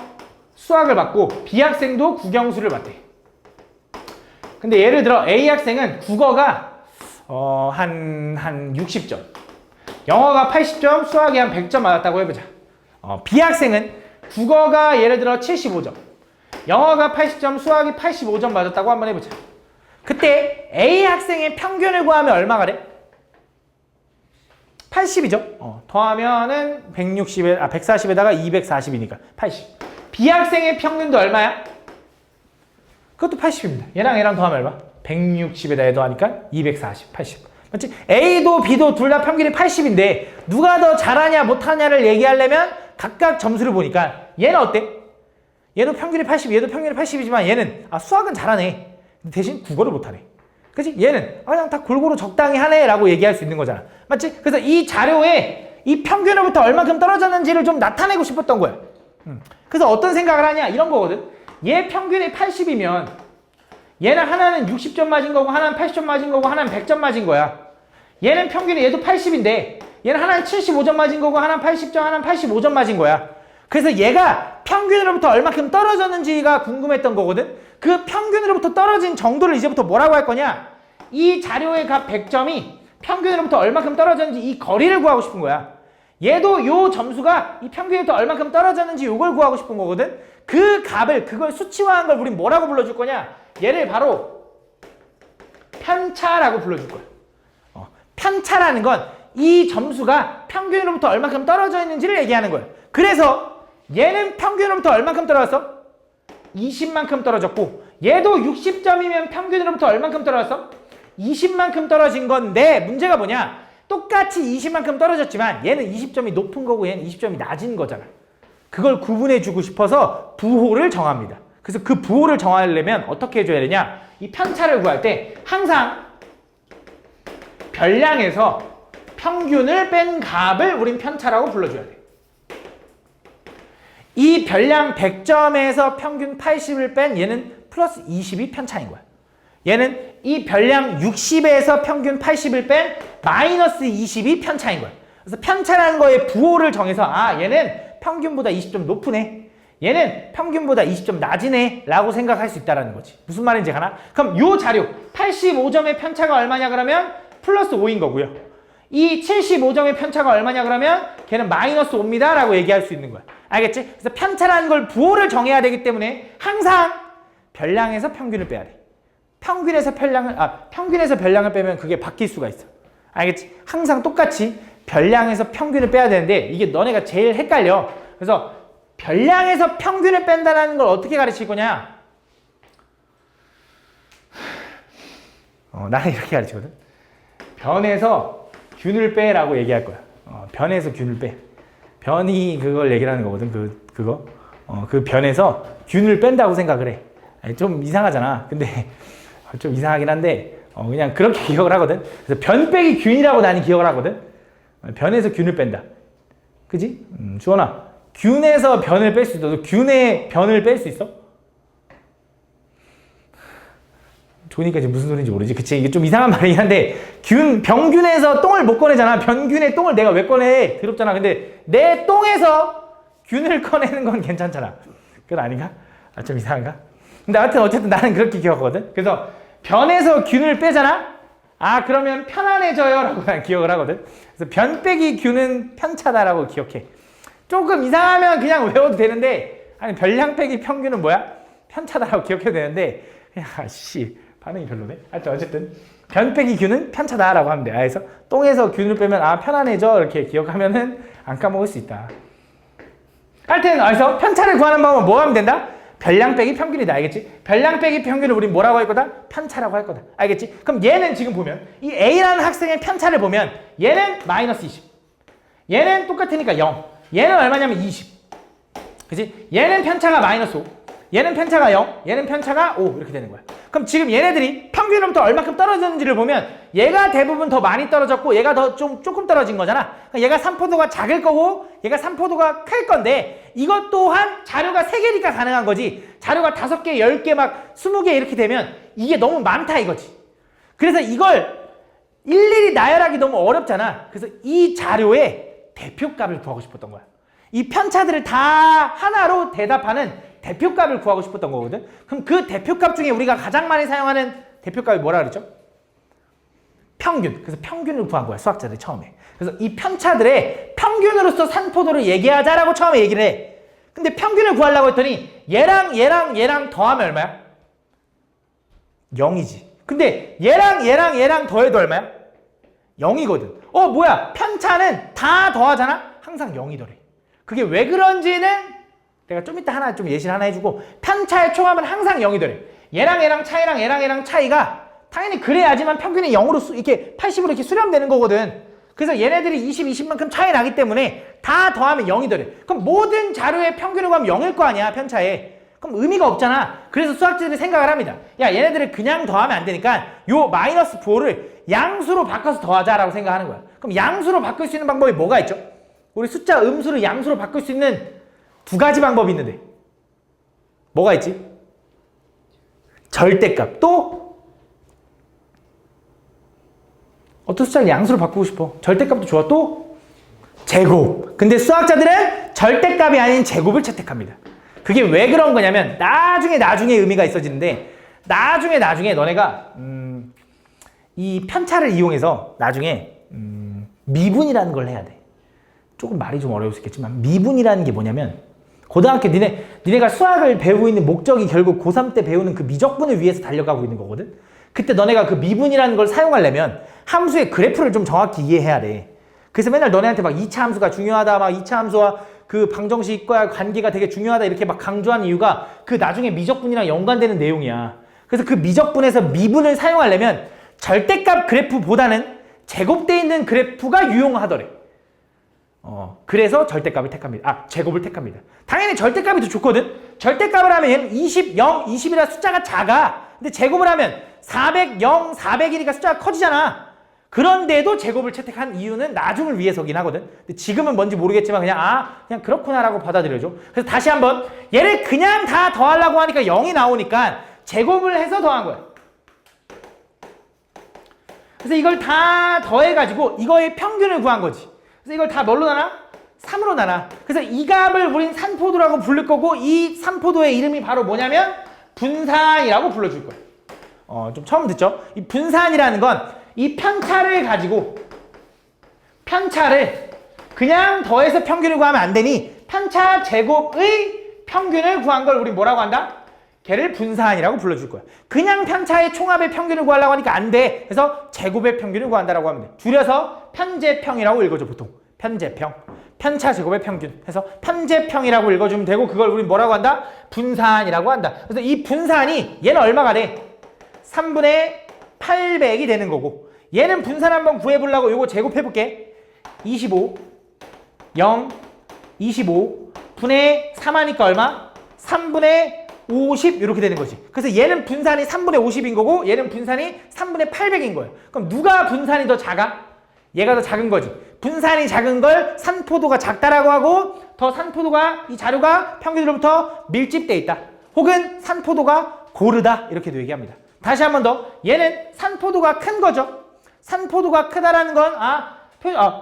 수학을 받고 B 학생도 국영수를 받대. 근데 예를 들어 A 학생은 국어가 한 60점, 영어가 80점, 수학이 한 100점 맞았다고 해보자. B 학생은 국어가 예를 들어 75점, 영어가 80점, 수학이 85점 맞았다고 한번 해보자. 그때 A 학생의 평균을 구하면 얼마가 돼? 80이죠. 더하면은 140에다가 240이니까 80. B 학생의 평균도 얼마야? 그것도 80입니다. 얘랑 더하면 얼마? 160에다 얘 더하니까 240, 80. 맞지? A도 B도 둘 다 평균이 80인데 누가 더 잘하냐 못하냐를 얘기하려면 각각 점수를 보니까 얘는 어때? 얘도 평균이 80, 얘도 평균이 80이지만 얘는 수학은 잘하네. 대신 국어를 못하네. 그치? 얘는 그냥 다 골고루 적당히 하네 라고 얘기할 수 있는 거잖아. 맞지? 그래서 이 자료에 이 평균으로부터 얼만큼 떨어졌는지를 좀 나타내고 싶었던 거야. 그래서 어떤 생각을 하냐 이런 거거든. 얘 평균이 80이면 얘는 하나는 60점 맞은 거고 하나는 80점 맞은 거고 하나는 100점 맞은 거야. 얘는 평균이 얘도 80인데 얘는 하나는 75점 맞은 거고 하나는 80점 하나는 85점 맞은 거야. 그래서 얘가 평균으로부터 얼만큼 떨어졌는지가 궁금했던 거거든. 그 평균으로부터 떨어진 정도를 이제부터 뭐라고 할 거냐? 이 자료의 값 100점이 평균으로부터 얼만큼 떨어졌는지 이 거리를 구하고 싶은 거야. 얘도 요 점수가 이 평균으로부터 얼만큼 떨어졌는지 요걸 구하고 싶은 거거든. 그 값을 그걸 수치화한 걸 우린 뭐라고 불러줄 거냐? 얘를 바로 편차라고 불러줄 거야. 편차라는 건 이 점수가 평균으로부터 얼만큼 떨어져 있는지를 얘기하는 거야. 그래서 얘는 평균으로부터 얼만큼 떨어졌어? 20만큼 떨어졌고 얘도 60점이면 평균으로부터 얼만큼 떨어졌어? 20만큼 떨어진 건데 문제가 뭐냐? 똑같이 20만큼 떨어졌지만 얘는 20점이 높은 거고 얘는 20점이 낮은 거잖아. 그걸 구분해주고 싶어서 부호를 정합니다. 그래서 그 부호를 정하려면 어떻게 해줘야 되냐? 이 편차를 구할 때 항상 별량에서 평균을 뺀 값을 우린 편차라고 불러줘야 돼. 이 별량 100점에서 평균 80을 뺀 얘는 플러스 20이 편차인 거야. 얘는 이 별량 60에서 평균 80을 뺀 마이너스 20이 편차인 거야. 그래서 편차라는 거에 부호를 정해서 얘는 평균보다 20점 높으네. 얘는 평균보다 20점 낮으네 라고 생각할 수 있다는 거지. 무슨 말인지 가나? 그럼 요 자료 85점의 편차가 얼마냐 그러면 플러스 5인 거고요. 이 75점의 편차가 얼마냐 그러면 걔는 마이너스 5입니다 라고 얘기할 수 있는 거야. 알겠지? 그래서 편차라는 걸 부호를 정해야 되기 때문에 항상 별량에서 평균을 빼야 돼. 평균에서 별량을 빼면 그게 바뀔 수가 있어. 알겠지? 항상 똑같이 별량에서 평균을 빼야 되는데 이게 너네가 제일 헷갈려. 그래서 별량에서 평균을 뺀다는 걸 어떻게 가르칠 거냐? 나는 이렇게 가르치거든. 변에서 균을 빼라고 얘기할 거야. 변에서 균을 빼. 변이 그걸 얘기를 하는 거거든. 그거. 그 변에서 균을 뺀다고 생각을 해. 아니, 좀 이상하잖아. 근데 좀 이상하긴 한데 그냥 그렇게 기억을 하거든. 그래서 변 빼기 균이라고 나는 기억을 하거든. 변에서 균을 뺀다. 그지? 주원아, 균에서 변을 뺄 수 있어? 너 균의 변을 뺄 수 있어? 좋으니까 지금 무슨 소리인지 모르지. 그치? 이게 좀 이상한 말이긴 한데 병균에서 똥을 못 꺼내잖아. 병균의 똥을 내가 왜 꺼내? 더럽잖아. 근데 내 똥에서 균을 꺼내는 건 괜찮잖아. 그건 아닌가? 아, 좀 이상한가? 근데 어쨌든 나는 그렇게 기억하거든. 그래서 변에서 균을 빼잖아? 아, 그러면 편안해져요 라고 난 기억을 하거든. 그래서 변 빼기 균은 편차다라고 기억해. 조금 이상하면 그냥 외워도 되는데, 아니, 변량 빼기 평균은 뭐야? 편차다라고 기억해도 되는데, 그냥, 반응이 별로네. 하여튼, 어쨌든, 변 빼기 균은 편차다라고 하면 돼. 그래서 똥에서 균을 빼면, 아, 편안해져. 이렇게 기억하면은 안 까먹을 수 있다. 하여튼, 그래서 편차를 구하는 방법은 뭐 하면 된다? 변량 빼기 평균이다. 알겠지? 변량 빼기 평균을 우린 뭐라고 할 거다? 편차라고 할 거다. 알겠지? 그럼 얘는 지금 보면 이 A라는 학생의 편차를 보면 얘는 마이너스 20. 얘는 똑같으니까 0. 얘는 얼마냐면 20. 그치? 얘는 편차가 마이너스 5. 얘는 편차가 0. 얘는 편차가 5. 이렇게 되는 거야. 그럼 지금 얘네들이 평균으로부터 얼마큼 떨어졌는지를 보면 얘가 대부분 더 많이 떨어졌고 얘가 더 조금 떨어진 거잖아. 얘가 산포도가 작을 거고 얘가 산포도가 클 건데 이것 또한 자료가 3개니까 가능한 거지. 자료가 5개, 10개, 막 20개 이렇게 되면 이게 너무 많다 이거지. 그래서 이걸 일일이 나열하기 너무 어렵잖아. 그래서 이 자료의 대표값을 구하고 싶었던 거야. 이 편차들을 다 하나로 대답하는 대표값을 구하고 싶었던 거거든. 그럼 그 대표값 중에 우리가 가장 많이 사용하는 대표값이 뭐라 그랬죠? 평균. 그래서 평균을 구한 거야, 수학자들이 처음에. 그래서 이 편차들의 평균으로서 산포도를 얘기하자라고 처음에 얘기를 해. 근데 평균을 구하려고 했더니 얘랑 더하면 얼마야? 0이지. 근데 얘랑 더해도 얼마야? 0이거든. 뭐야? 편차는 다 더하잖아? 항상 0이더래. 그게 왜 그런지는 내가 좀 이따 좀 예시를 하나 해주고, 편차의 총합은 항상 0이더래. 얘랑 차이랑 차이가 당연히 그래야지만 평균이 0으로 이렇게 80으로 이렇게 수렴되는 거거든. 그래서 얘네들이 20만큼 차이 나기 때문에 다 더하면 0이더래. 그럼 모든 자료의 평균을 구하면 0일 거 아니야, 편차에. 그럼 의미가 없잖아. 그래서 수학자들이 생각을 합니다. 야, 얘네들을 그냥 더하면 안 되니까 요 마이너스 4를 양수로 바꿔서 더하자라고 생각하는 거야. 그럼 양수로 바꿀 수 있는 방법이 뭐가 있죠? 우리 숫자 음수를 양수로 바꿀 수 있는 2가지 방법이 있는데 뭐가 있지? 절대값. 또 어떤 숫자를 양수로 바꾸고 싶어. 절대값도 좋아. 또 제곱. 근데 수학자들은 절대값이 아닌 제곱을 채택합니다. 그게 왜 그런 거냐면 나중에 의미가 있어지는데 나중에 너네가 이 편차를 이용해서 나중에 미분이라는 걸 해야 돼. 조금 말이 좀 어려울 수 있겠지만 미분이라는 게 뭐냐면 고등학교 니네가 수학을 배우고 있는 목적이 결국 고3 때 배우는 그 미적분을 위해서 달려가고 있는 거거든. 그때 너네가 그 미분이라는 걸 사용하려면 함수의 그래프를 좀 정확히 이해해야 돼. 그래서 맨날 너네한테 막 2차 함수가 중요하다, 막 2차 함수와 그 방정식과 관계가 되게 중요하다 이렇게 막 강조하는 이유가 그 나중에 미적분이랑 연관되는 내용이야. 그래서 그 미적분에서 미분을 사용하려면 절대값 그래프보다는 제곱되어 있는 그래프가 유용하더래. 그래서 절대값을 택합니다. 제곱을 택합니다. 당연히 절대값이 더 좋거든. 절대값을 하면 얘는 20, 0, 20이라 숫자가 작아. 근데 제곱을 하면 400, 0, 400이니까 숫자가 커지잖아. 그런데도 제곱을 채택한 이유는 나중을 위해서긴 하거든. 근데 지금은 뭔지 모르겠지만 그냥 그렇구나라고 받아들여줘. 그래서 다시 한번 얘를 그냥 다 더하려고 하니까 0이 나오니까 제곱을 해서 더한 거야. 그래서 이걸 다 더해가지고 이거의 평균을 구한 거지. 그래서 이걸 다 뭘로 나눠? 3으로 나눠. 그래서 이 값을 우린 산포도라고 부를 거고 이 산포도의 이름이 바로 뭐냐면 분산이라고 불러줄 거야. 좀 처음 듣죠? 이 분산이라는 건 이 편차를 가지고 편차를 그냥 더해서 평균을 구하면 안 되니 편차 제곱의 평균을 구한 걸 우리 뭐라고 한다? 걔를 분산이라고 불러줄 거야. 그냥 편차의 총합의 평균을 구하려고 하니까 안 돼. 그래서 제곱의 평균을 구한다라고 하면 돼. 줄여서 편제평이라고 읽어줘 보통. 편제평. 편차 제곱의 평균 해서 편제평이라고 읽어주면 되고 그걸 우리 뭐라고 한다? 분산이라고 한다. 그래서 이 분산이 얘는 얼마가 돼? 3분의 800이 되는 거고 얘는 분산 한번 구해보려고 요거 제곱해볼게. 25 0 25 분의 3 하니까 얼마? 3분의 50 이렇게 되는 거지. 그래서 얘는 분산이 3분의 50인 거고 얘는 분산이 3분의 800인 거예요. 그럼 누가 분산이 더 작아? 얘가 더 작은 거지. 분산이 작은 걸 산포도가 작다라고 하고 더 산포도가 이 자료가 평균으로부터 밀집돼 있다. 혹은 산포도가 고르다 이렇게도 얘기합니다. 다시 한 번 더 얘는 산포도가 큰 거죠. 산포도가 크다라는 건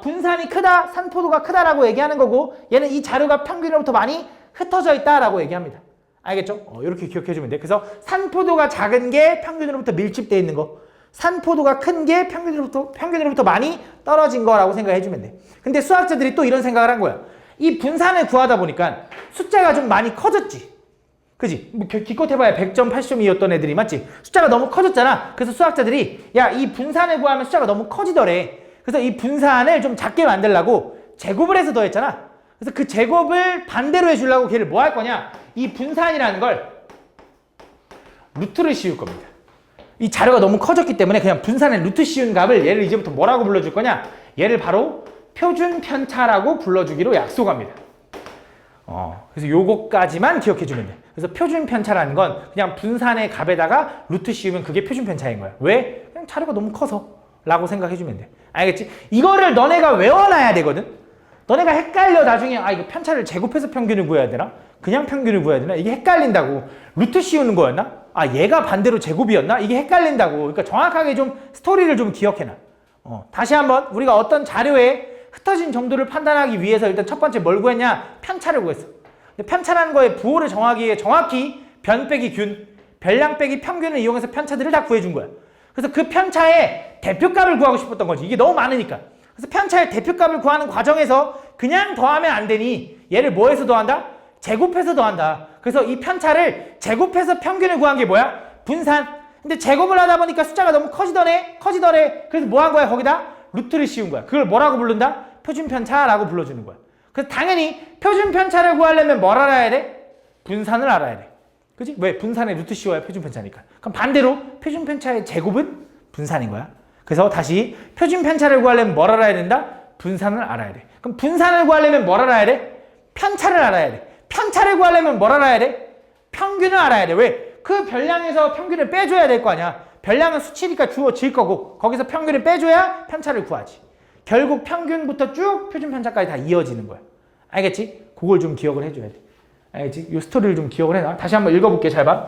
분산이 크다, 산포도가 크다라고 얘기하는 거고 얘는 이 자료가 평균으로부터 많이 흩어져 있다라고 얘기합니다. 알겠죠? 이렇게 기억해주면 돼. 그래서 산포도가 작은 게 평균으로부터 밀집되어 있는 거, 산포도가 큰 게 평균으로부터 많이 떨어진 거라고 생각해주면 돼. 근데 수학자들이 또 이런 생각을 한 거야. 이 분산을 구하다 보니까 숫자가 좀 많이 커졌지. 그지? 기껏 해봐야 100점, 80점이었던 애들이 맞지? 숫자가 너무 커졌잖아. 그래서 수학자들이 야, 이 분산을 구하면 숫자가 너무 커지더래. 그래서 이 분산을 좀 작게 만들려고 제곱을 해서 더했잖아. 그래서 그 제곱을 반대로 해주려고 걔를 뭐 할 거냐? 이 분산이라는 걸 루트를 씌울 겁니다. 이 자료가 너무 커졌기 때문에 그냥 분산의 루트 씌운 값을 얘를 이제부터 뭐라고 불러줄 거냐? 얘를 바로 표준 편차라고 불러주기로 약속합니다. 그래서 요거까지만 기억해주면 돼. 그래서 표준 편차라는 건 그냥 분산의 값에다가 루트 씌우면 그게 표준 편차인 거야. 왜? 그냥 자료가 너무 커서 라고 생각해주면 돼. 알겠지? 이거를 너네가 외워놔야 되거든. 너네가 헷갈려 나중에 이거 편차를 제곱해서 평균을 구해야 되나? 그냥 평균을 구해야 되나? 이게 헷갈린다고. 루트 씌우는 거였나? 얘가 반대로 제곱이었나? 이게 헷갈린다고. 그러니까 정확하게 좀 스토리를 좀 기억해놔. 다시 한번 우리가 어떤 자료에 흩어진 정도를 판단하기 위해서 일단 첫 번째 뭘 구했냐? 편차를 구했어. 근데 편차라는 거에 부호를 정하기 위해 정확히 변 빼기 균, 별량 빼기 평균을 이용해서 편차들을 다 구해준 거야. 그래서 그 편차의 대표값을 구하고 싶었던 거지. 이게 너무 많으니까. 그래서 편차의 대표값을 구하는 과정에서 그냥 더하면 안 되니 얘를 뭐해서 더한다? 제곱해서 더한다. 그래서 이 편차를 제곱해서 평균을 구한 게 뭐야? 분산. 근데 제곱을 하다 보니까 숫자가 너무 커지더래. 그래서 뭐 한 거야? 거기다 루트를 씌운 거야. 그걸 뭐라고 부른다? 표준편차라고 불러주는 거야. 그래서 당연히 표준편차를 구하려면 뭘 알아야 돼? 분산을 알아야 돼. 그치? 왜? 분산에 루트 씌워야 표준편차니까. 그럼 반대로 표준편차의 제곱은 분산인 거야. 그래서 다시 표준편차를 구하려면 뭘 알아야 된다? 분산을 알아야 돼. 그럼 분산을 구하려면 뭘 알아야 돼? 편차를 알아야 돼. 편차를 구하려면 뭘 알아야 돼? 평균을 알아야 돼. 왜? 그 별량에서 평균을 빼줘야 될 거 아니야. 별량은 수치니까 주어질 거고 거기서 평균을 빼줘야 편차를 구하지. 결국 평균부터 쭉 표준편차까지 다 이어지는 거야. 알겠지? 그걸 좀 기억을 해줘야 돼. 알겠지? 이 스토리를 좀 기억을 해놔. 다시 한번 읽어볼게. 잘 봐.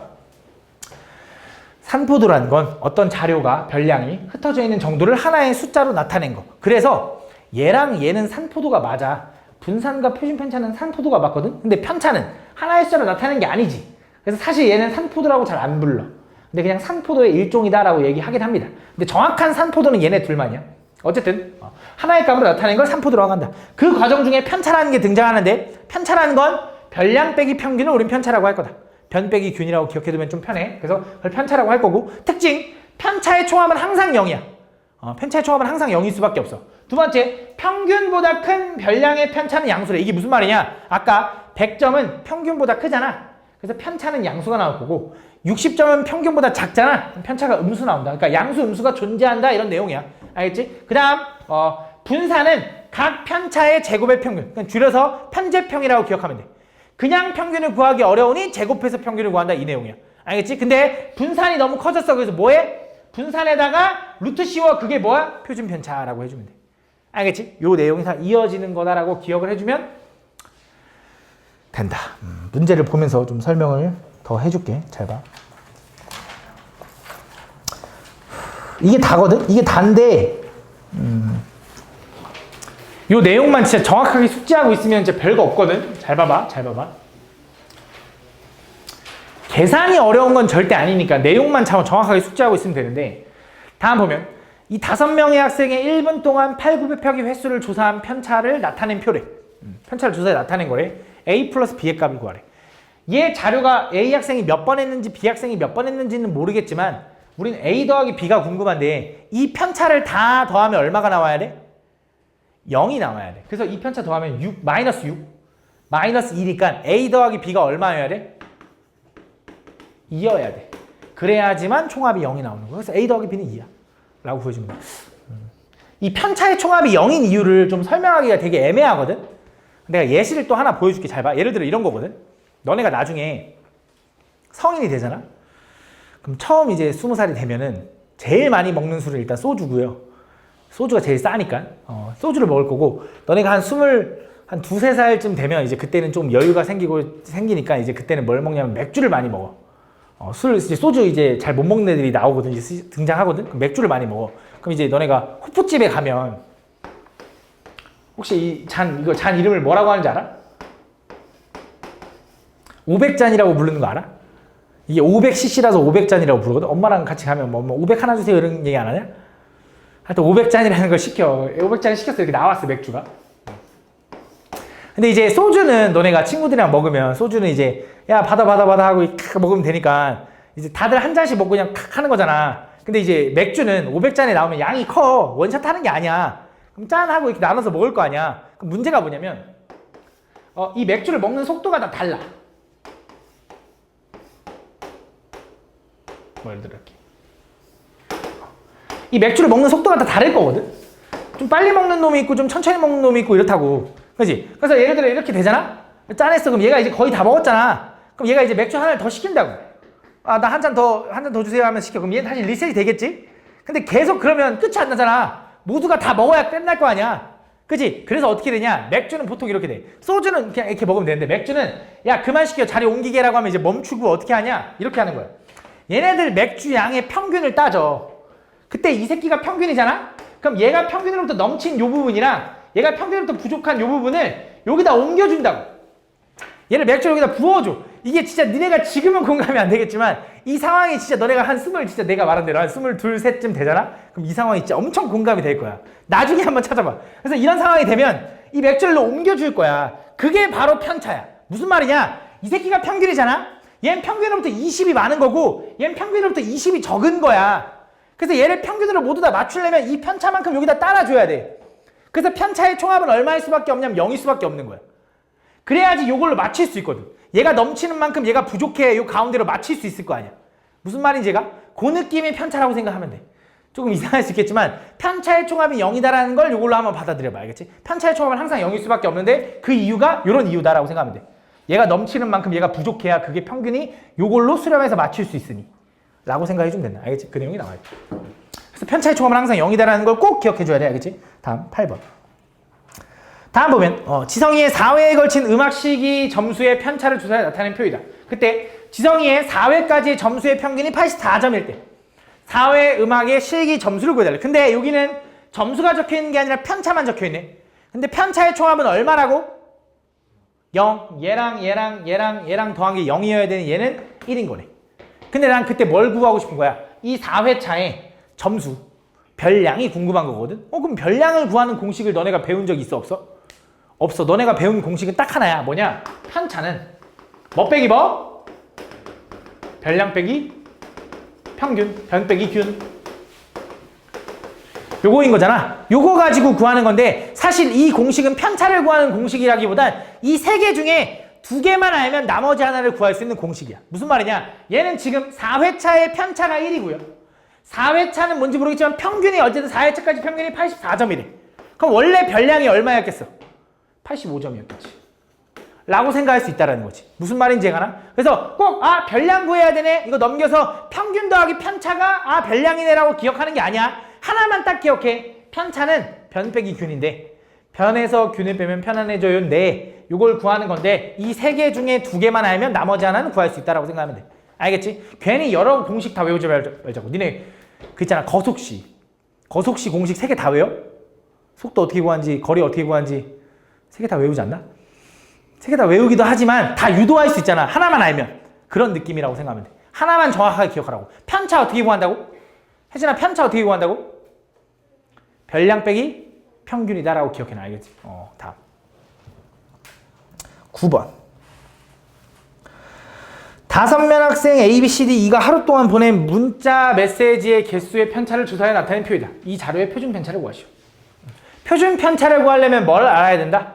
산포도라는 건 어떤 자료가 별량이 흩어져 있는 정도를 하나의 숫자로 나타낸 거. 그래서 얘랑 얘는 산포도가 맞아. 분산과 표준편차는 산포도가 맞거든? 근데 편차는 하나의 숫자로 나타내는 게 아니지. 그래서 사실 얘는 산포도라고 잘 안 불러. 근데 그냥 산포도의 일종이다라고 얘기하긴 합니다. 근데 정확한 산포도는 얘네 둘만이야. 어쨌든 하나의 값으로 나타낸 걸 산포도라고 한다. 그 과정 중에 편차라는 게 등장하는데 편차라는 건 별량 빼기 평균을 우린 편차라고 할 거다. 변 빼기 균이라고 기억해두면 좀 편해. 그래서 그걸 편차라고 할 거고 특징, 편차의 총합은 항상 0이야. 편차의 총합은 항상 0일 수밖에 없어. 두 번째, 평균보다 큰 별량의 편차는 양수래. 이게 무슨 말이냐? 아까 100점은 평균보다 크잖아. 그래서 편차는 양수가 나올 거고 60점은 평균보다 작잖아. 편차가 음수 나온다. 그러니까 양수, 음수가 존재한다 이런 내용이야. 알겠지? 그 다음 분산은 각 편차의 제곱의 평균. 그러니까 줄여서 편제평이라고 기억하면 돼. 그냥 평균을 구하기 어려우니 제곱해서 평균을 구한다 이 내용이야. 알겠지? 근데 분산이 너무 커졌어. 그래서 뭐해? 분산에다가 루트 씌워. 그게 뭐야? 표준편차라고 해주면 돼. 알겠지? 요 내용이 다 이어지는 거다라고 기억을 해주면 된다. 문제를 보면서 좀 설명을 더 해줄게. 잘 봐. 이게 다거든? 이게 다인데 요 내용만 진짜 정확하게 숙지하고 있으면 진짜 별거 없거든? 잘 봐봐. 잘 봐봐. 계산이 어려운 건 절대 아니니까 내용만 정확하게 숙지하고 있으면 되는데 다음 보면 이 5명의 학생의 1분 동안 8, 900표기 횟수를 조사한 편차를 나타낸 표래. 편차를 조사해 나타낸 거래. A 플러스 B의 값을 구하래. 얘 자료가 A 학생이 몇 번 했는지 B 학생이 몇 번 했는지는 모르겠지만 우린 A 더하기 B가 궁금한데 이 편차를 다 더하면 얼마가 나와야 돼? 0이 나와야 돼. 그래서 이 편차 더하면 6, 마이너스 6, 마이너스 2니까 A 더하기 B가 얼마여야 돼? 2여야 돼. 그래야지만 총합이 0이 나오는 거야. 그래서 A 더하기 B는 2야. 라고 보여줍니다. 이 편차의 총합이 0인 이유를 좀 설명하기가 되게 애매하거든? 내가 예시를 또 하나 보여줄게. 잘 봐. 예를 들어 이런 거거든? 너네가 나중에 성인이 되잖아? 그럼 처음 이제 20살이 되면은 제일 많이 먹는 술은 일단 소주고요. 소주가 제일 싸니까. 소주를 먹을 거고, 너네가 한 두세 살쯤 되면 이제 그때는 좀 여유가 생기니까 이제 그때는 뭘 먹냐면 맥주를 많이 먹어. 소주 이제 잘 못 먹는 애들이 나오거든. 이제 등장하거든. 그럼 맥주를 많이 먹어. 그럼 이제 너네가 호프집에 가면 혹시 이거 잔 이름을 뭐라고 하는지 알아? 500잔이라고 부르는 거 알아? 이게 500cc라서 500잔이라고 부르거든. 엄마랑 같이 가면 뭐 500 하나 주세요 이런 얘기 안 하냐? 하여튼 500잔이라는 걸 시켜. 500잔 시켰어. 이렇게 나왔어, 맥주가. 근데 이제 소주는 너네가 친구들이랑 먹으면 소주는 이제 야 받아 하고 먹으면 되니까 이제 다들 한 잔씩 먹고 그냥 하는 거잖아. 근데 이제 맥주는 500잔에 나오면 양이 커. 원샷 하는 게 아니야. 그럼 짠 하고 이렇게 나눠서 먹을 거 아니야. 그럼 문제가 뭐냐면 이 맥주를 먹는 속도가 다 달라. 뭐 예를 들어 이렇게 이 맥주를 먹는 속도가 다 다를 거거든. 좀 빨리 먹는 놈이 있고 좀 천천히 먹는 놈이 있고 이렇다고. 그렇지? 그래서 예를 들어 이렇게 되잖아? 짠했어. 그럼 얘가 이제 거의 다 먹었잖아. 그럼 얘가 이제 맥주 하나를 더 시킨다고. 아, 나 한 잔 더 주세요 하면 시켜. 그럼 얘는 다시 리셋이 되겠지? 근데 계속 그러면 끝이 안 나잖아. 모두가 다 먹어야 끝날 거 아니야. 그치? 그래서 어떻게 되냐? 맥주는 보통 이렇게 돼. 소주는 그냥 이렇게 먹으면 되는데 맥주는 야 그만 시켜 자리 옮기게라고 하면 이제 멈추고 어떻게 하냐? 이렇게 하는 거야. 얘네들 맥주 양의 평균을 따져. 그때 이 새끼가 평균이잖아? 그럼 얘가 평균으로부터 넘친 요 부분이랑 얘가 평균으로부터 부족한 요 부분을 여기다 옮겨준다고. 얘를 맥주를 여기다 부어줘. 이게 진짜 니네가 지금은 공감이 안 되겠지만 이 상황이 진짜 너네가 한 진짜 내가 말한 대로 한 22, 셋쯤 되잖아? 그럼 이 상황이 진짜 엄청 공감이 될 거야. 나중에 한번 찾아봐. 그래서 이런 상황이 되면 이 맥주를 옮겨줄 거야. 그게 바로 편차야. 무슨 말이냐? 이 새끼가 평균이잖아? 얘는 평균으로부터 20이 많은 거고 얘는 평균으로부터 20이 적은 거야. 그래서 얘를 평균으로 모두 다 맞추려면 이 편차만큼 여기다 따라줘야 돼. 그래서 편차의 총합은 얼마일 수밖에 없냐면 0일 수밖에 없는 거야. 그래야지 요걸로 맞출 수 있거든. 얘가 넘치는 만큼 얘가 부족해 요 가운데로 맞출 수 있을 거 아니야. 무슨 말인지 얘가? 그 느낌의 편차라고 생각하면 돼. 조금 이상할 수 있겠지만 편차의 총합이 0이다라는 걸 요걸로 한번 받아들여봐. 알겠지? 편차의 총합은 항상 0일 수밖에 없는데 그 이유가 요런 이유다라고 생각하면 돼. 얘가 넘치는 만큼 얘가 부족해야 그게 평균이 요걸로 수렴해서 맞출 수 있으니 라고 생각해주면 된다. 알겠지? 그 내용이 나와있죠. 그래서 편차의 총합은 항상 0이다라는 걸 꼭 기억해줘야 돼. 알겠지? 다음 8번. 다음 보면 지성이의 4회에 걸친 음악 실기 점수의 편차를 조사해 나타낸 표이다. 그때 지성이의 4회까지의 점수의 평균이 84점일 때 4회 음악의 실기 점수를 구해달래. 근데 여기는 점수가 적혀있는 게 아니라 편차만 적혀있네. 근데 편차의 총합은 얼마라고? 0. 얘랑 더한 게 0이어야 되는 얘는 1인 거네. 근데 난 그때 뭘 구하고 싶은 거야? 이 4회차의 점수, 별량이 궁금한 거거든? 그럼 별량을 구하는 공식을 너네가 배운 적 있어? 없어? 없어. 너네가 배운 공식은 딱 하나야. 뭐냐? 편차는 뭐 빼기 뭐? 별량 빼기 평균, 변 빼기 균. 요거인 거잖아. 요거 가지고 구하는 건데 사실 이 공식은 편차를 구하는 공식이라기보단 이 세 개 중에 2개만 알면 나머지 하나를 구할 수 있는 공식이야. 무슨 말이냐? 얘는 지금 4회차의 편차가 1이고요. 4회차는 뭔지 모르겠지만 평균이 어쨌든 4회차까지 평균이 84점이래. 그럼 원래 별량이 얼마였겠어? 85점이었겠지. 라고 생각할 수 있다는 거지. 무슨 말인지 알아? 그래서 꼭 별량 구해야 되네. 이거 넘겨서 평균 더하기 편차가 별량이네 라고 기억하는 게 아니야. 하나만 딱 기억해. 편차는 변 빼기 균인데 변에서 균을 빼면 편안해져요인데 이걸 구하는 건데 이 세 개 중에 2개만 알면 나머지 하나는 구할 수 있다라고 생각하면 돼. 알겠지? 괜히 여러 공식 다 외우지 말자고. 니네 그 있잖아. 거속시 공식 3개 다 외워? 속도 어떻게 구하는지 거리 어떻게 구하는지 3개 다 외우지 않나? 3개 다 외우기도 하지만 다 유도할 수 있잖아. 하나만 알면. 그런 느낌이라고 생각하면 돼. 하나만 정확하게 기억하라고. 편차 어떻게 구한다고? 혜진아 편차 어떻게 구한다고? 별량 빼기 평균이다라고 기억해놔. 알겠지? 다음 9번 5명 학생 A, B, C, D, E가 하루 동안 보낸 문자 메시지의 개수의 편차를 조사해 나타낸 표이다. 이 자료의 표준 편차를 구하시오. 표준 편차를 구하려면 뭘 알아야 된다?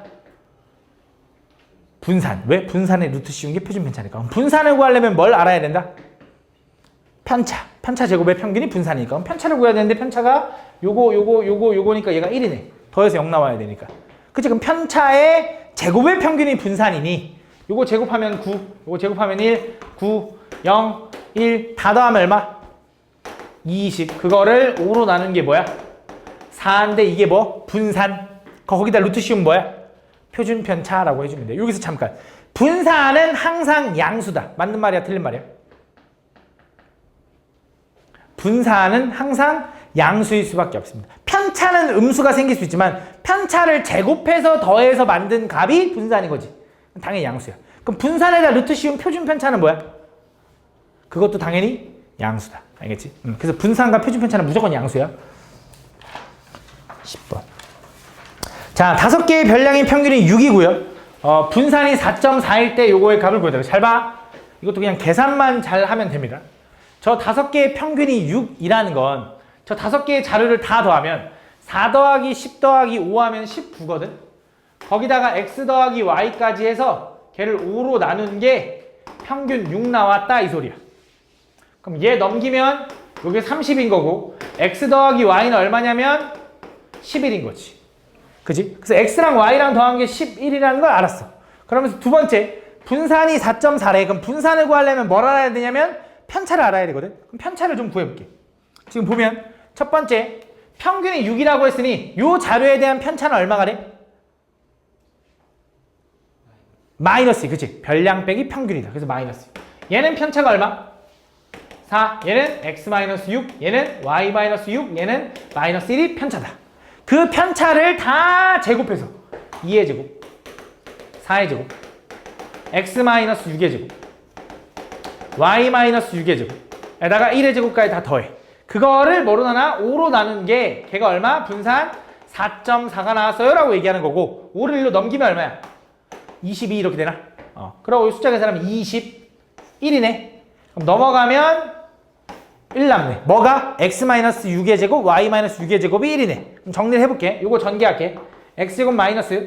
분산. 왜? 분산의 루트 씌운 게 표준 편차니까. 분산을 구하려면 뭘 알아야 된다? 편차 제곱의 평균이 분산이니까. 그럼 편차를 구해야 되는데 편차가 요거니까 얘가 1이네. 더해서 0 나와야 되니까. 그치? 그럼 편차의 제곱의 평균이 분산이니 요거 제곱하면 9, 요거 제곱하면 1, 9, 0, 1 다 더하면 얼마? 20. 그거를 5로 나눈 게 뭐야? 4인데 이게 뭐? 분산. 거기다 루트 씌우면 뭐야? 표준 편차라고 해주면 돼. 여기서 잠깐. 분산은 항상 양수다. 맞는 말이야? 틀린 말이야? 분산은 항상 양수일 수밖에 없습니다. 편차는 음수가 생길 수 있지만 편차를 제곱해서 더해서 만든 값이 분산인 거지. 당연히 양수야. 그럼 분산에다 루트 씌운 표준 편차는 뭐야? 그것도 당연히 양수다. 알겠지? 그래서 분산과 표준 편차는 무조건 양수야. 10번. 자, 5개의 별량의 평균이 6이고요. 분산이 4.4일 때 요거의 값을 보여드려. 잘 봐. 이것도 그냥 계산만 잘 하면 됩니다. 저 5개의 평균이 6이라는 건 저 5개의 자료를 다 더하면 4 더하기 10 더하기 5 하면 19거든. 거기다가 x 더하기 y까지 해서 걔를 5로 나눈 게 평균 6 나왔다 이 소리야. 그럼 얘 넘기면 이게 30인 거고 x 더하기 y는 얼마냐면 11인 거지. 그지? 그래서 x랑 y랑 더한 게 11이라는 걸 알았어. 그러면서 두 번째, 분산이 4.4래. 그럼 분산을 구하려면 뭘 알아야 되냐면 편차를 알아야 되거든. 그럼 편차를 좀 구해볼게. 지금 보면 첫 번째, 평균이 6이라고 했으니 이 자료에 대한 편차는 얼마가 돼? 마이너스, 그치? 별량 빼기 평균이다. 그래서 마이너스. 얘는 편차가 얼마? 4. 얘는 x-6, 얘는 y-6, 얘는 마이너스 1이 편차다. 그 편차를 다 제곱해서 2의 제곱, 4의 제곱, x-6의 제곱, y-6의 제곱 에다가 1의 제곱까지 다 더해. 그거를 뭐로 나눠? 5로 나눈 게 걔가 얼마? 분산 4.4가 나왔어요 라고 얘기하는 거고 5를 1로 넘기면 얼마야? 22 이렇게 되나? 그러고 숫자 계산하면 21이네. 그럼 넘어가면 1 남네. 뭐가? x-6의 제곱, y-6의 제곱이 1이네. 그럼 정리를 해볼게. 요거 전개할게. x제곱 마이너스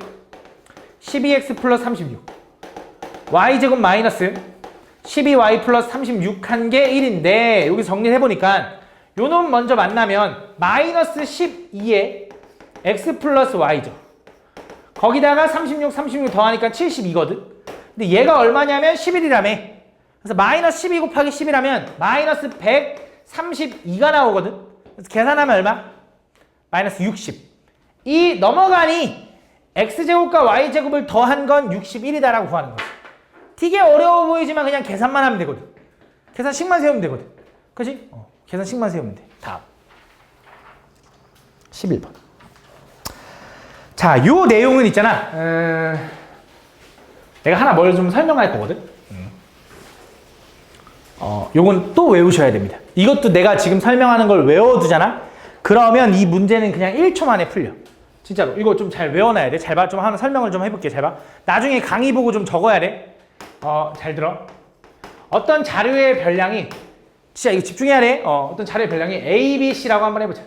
12x 플러스 36 y제곱 마이너스 12y 플러스 36 한 게 1인데 여기 정리를 해보니까 요 놈 먼저 만나면 마이너스 12에 x 플러스 y죠. 거기다가 36 더하니까 72거든. 근데 얘가 얼마냐면 11이라며. 그래서 마이너스 12 곱하기 10이라면 마이너스 132가 나오거든. 그래서 계산하면 얼마? 마이너스 60. 이 넘어가니 x제곱과 y제곱을 더한 건 61이다라고 구하는 거지. 되게 어려워 보이지만 그냥 계산만 하면 되거든. 계산식만 세우면 되거든. 그치? 계산식만 세우면 돼. 다음. 11번. 자, 요 내용은 있잖아. 내가 하나 뭘 좀 설명할 거거든. 요건 또 외우셔야 됩니다. 이것도 내가 지금 설명하는 걸 외워두잖아? 그러면 이 문제는 그냥 1초 만에 풀려. 진짜로. 이거 좀 잘 외워놔야 돼. 잘 봐. 좀 하나 설명을 좀 해볼게. 잘 봐. 나중에 강의 보고 좀 적어야 돼. 잘 들어. 어떤 자료의 별량이, 진짜 이거 집중해야 돼. 어떤 자료의 별량이 A, B, C라고 한번 해보자.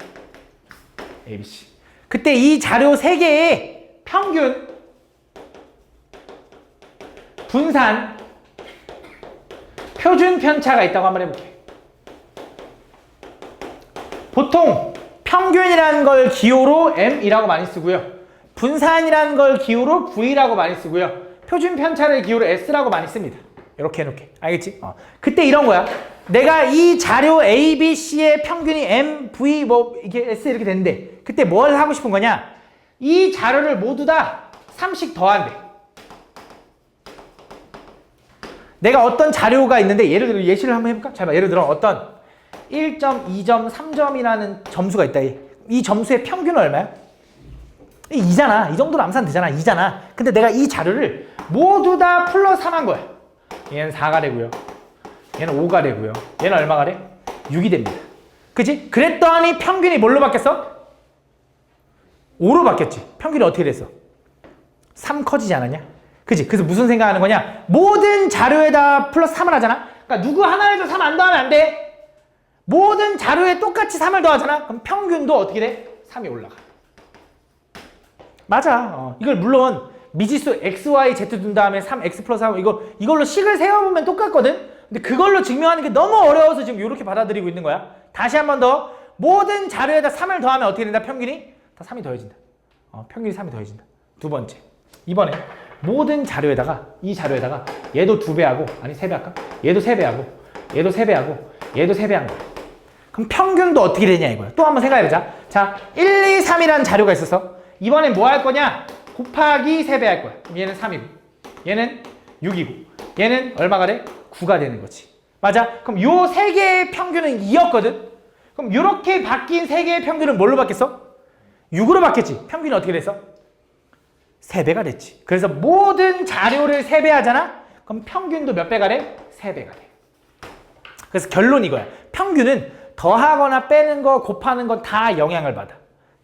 A, B, C. 그때 이 자료 3개의 평균, 분산, 표준 편차가 있다고 한번 해볼게. 보통 평균이라는 걸 기호로 M이라고 많이 쓰고요. 분산이라는 걸 기호로 V라고 많이 쓰고요. 표준 편차를 기호로 S라고 많이 씁니다. 이렇게 해놓게. 알겠지? 그때 이런 거야. 내가 이 자료 A, B, C의 평균이 M, V, 이게 S 이렇게 되는데 그때 뭘 하고 싶은 거냐? 이 자료를 모두 다 3씩 더한대. 내가 어떤 자료가 있는데 예를 들어 예시를 한번 해볼까? 잘 봐. 예를 들어 어떤 1점, 2점, 3점이라는 점수가 있다. 이 점수의 평균은 얼마야? 2잖아. 이 정도로 암산 되잖아. 2잖아. 근데 내가 이 자료를 모두 다 플러스 3한 거야. 얘는 4가 되고요. 얘는 5가 되고요. 얘는 얼마가 돼? 6이 됩니다. 그치? 그랬더니 평균이 뭘로 바뀌었어? 5로 바뀌었지. 평균이 어떻게 됐어? 3 커지지 않았냐? 그치? 그래서 무슨 생각하는 거냐? 모든 자료에다 플러스 3을 하잖아? 그러니까 누구 하나에도 3 안 더하면 안 돼. 모든 자료에 똑같이 3을 더하잖아? 그럼 평균도 어떻게 돼? 3이 올라가. 맞아. 이걸 물론 미지수 x, y, z 둔 다음에 3x 플러스 3 이걸로 식을 세워보면 똑같거든? 근데 그걸로 증명하는 게 너무 어려워서 지금 이렇게 받아들이고 있는 거야. 다시 한 번 더. 모든 자료에다 3을 더하면 어떻게 된다? 평균이? 다 3이 더해진다. 평균이 3이 더해진다. 두 번째. 이번에 모든 자료에다가 이 자료에다가 얘도 2배하고 아니 3배 할까? 얘도 3배하고 얘도 3배하고 얘도 3배한 거야. 그럼 평균도 어떻게 되냐 이거야. 또 한번 생각해보자. 자, 1, 2, 3이라는 자료가 있었어. 이번엔 뭐 할 거냐? 곱하기 3배 할 거야. 그럼 얘는 3이고 얘는 6이고 얘는 얼마가 돼? 9가 되는 거지. 맞아? 그럼 요 3개의 평균은 2였거든? 그럼 이렇게 바뀐 세 개의 평균은 뭘로 바뀌었어? 6으로 바뀌었지. 평균이 어떻게 됐어? 3배가 됐지. 그래서 모든 자료를 3배 하잖아? 그럼 평균도 몇 배가 돼? 3배가 돼. 그래서 결론 이거야. 평균은 더하거나 빼는 거, 곱하는 건 다 영향을 받아.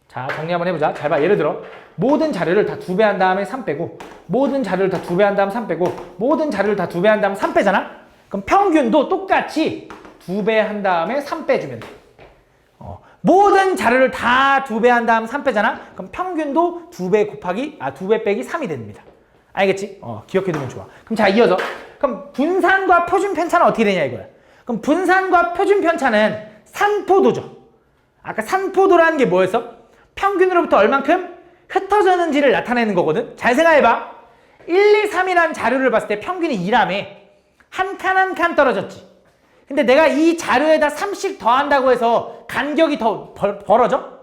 자, 정리 한번 해보자. 잘 봐. 예를 들어 모든 자료를 다 2배 한 다음에 3 빼고, 모든 자료를 다 2배 한 다음 3 빼고, 모든 자료를 다 2배 한 다음 3 빼잖아? 그럼 평균도 똑같이 2배 한 다음에 3 빼주면 돼. 모든 자료를 다 2배 한 다음 3 빼잖아? 그럼 평균도 2배 곱하기, 2배 빼기 3이 됩니다. 알겠지? 기억해두면 좋아. 그럼 자, 이어서. 그럼 분산과 표준 편차는 어떻게 되냐 이거야. 그럼 분산과 표준 편차는 산포도죠. 아까 산포도라는 게 뭐였어? 평균으로부터 얼만큼 흩어졌는지를 나타내는 거거든. 잘 생각해봐. 1, 2, 3이라는 자료를 봤을 때 평균이 2라며 한 칸 한 칸 떨어졌지. 근데 내가 이 자료에다 3씩 더한다고 해서 간격이 더 벌어져?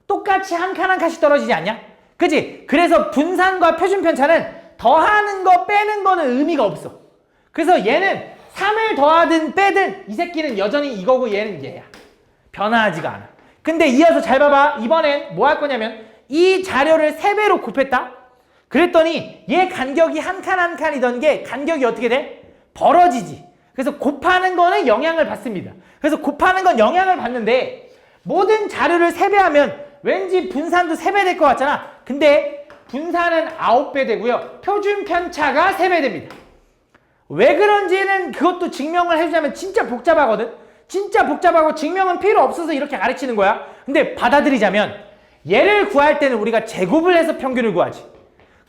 똑같이 한 칸 한 칸씩 떨어지지 않냐? 그치? 그래서 분산과 표준 편차는 더하는 거 빼는 거는 의미가 없어. 그래서 얘는 3을 더하든 빼든 이 새끼는 여전히 이거고 얘는 얘야. 변화하지가 않아. 근데 이어서 잘 봐봐. 이번엔 뭐 할 거냐면 이 자료를 3배로 곱했다? 그랬더니 얘 간격이 한 칸 한 칸이던 게 간격이 어떻게 돼? 벌어지지. 그래서 곱하는 거는 영향을 받습니다. 그래서 곱하는 건 영향을 받는데 모든 자료를 3배 하면 왠지 분산도 3배 될 것 같잖아. 근데 분산은 9배 되고요. 표준 편차가 3배 됩니다. 왜 그런지는 그것도 증명을 해주자면 진짜 복잡하거든. 진짜 복잡하고 증명은 필요 없어서 이렇게 가르치는 거야. 근데 받아들이자면 얘를 구할 때는 우리가 제곱을 해서 평균을 구하지.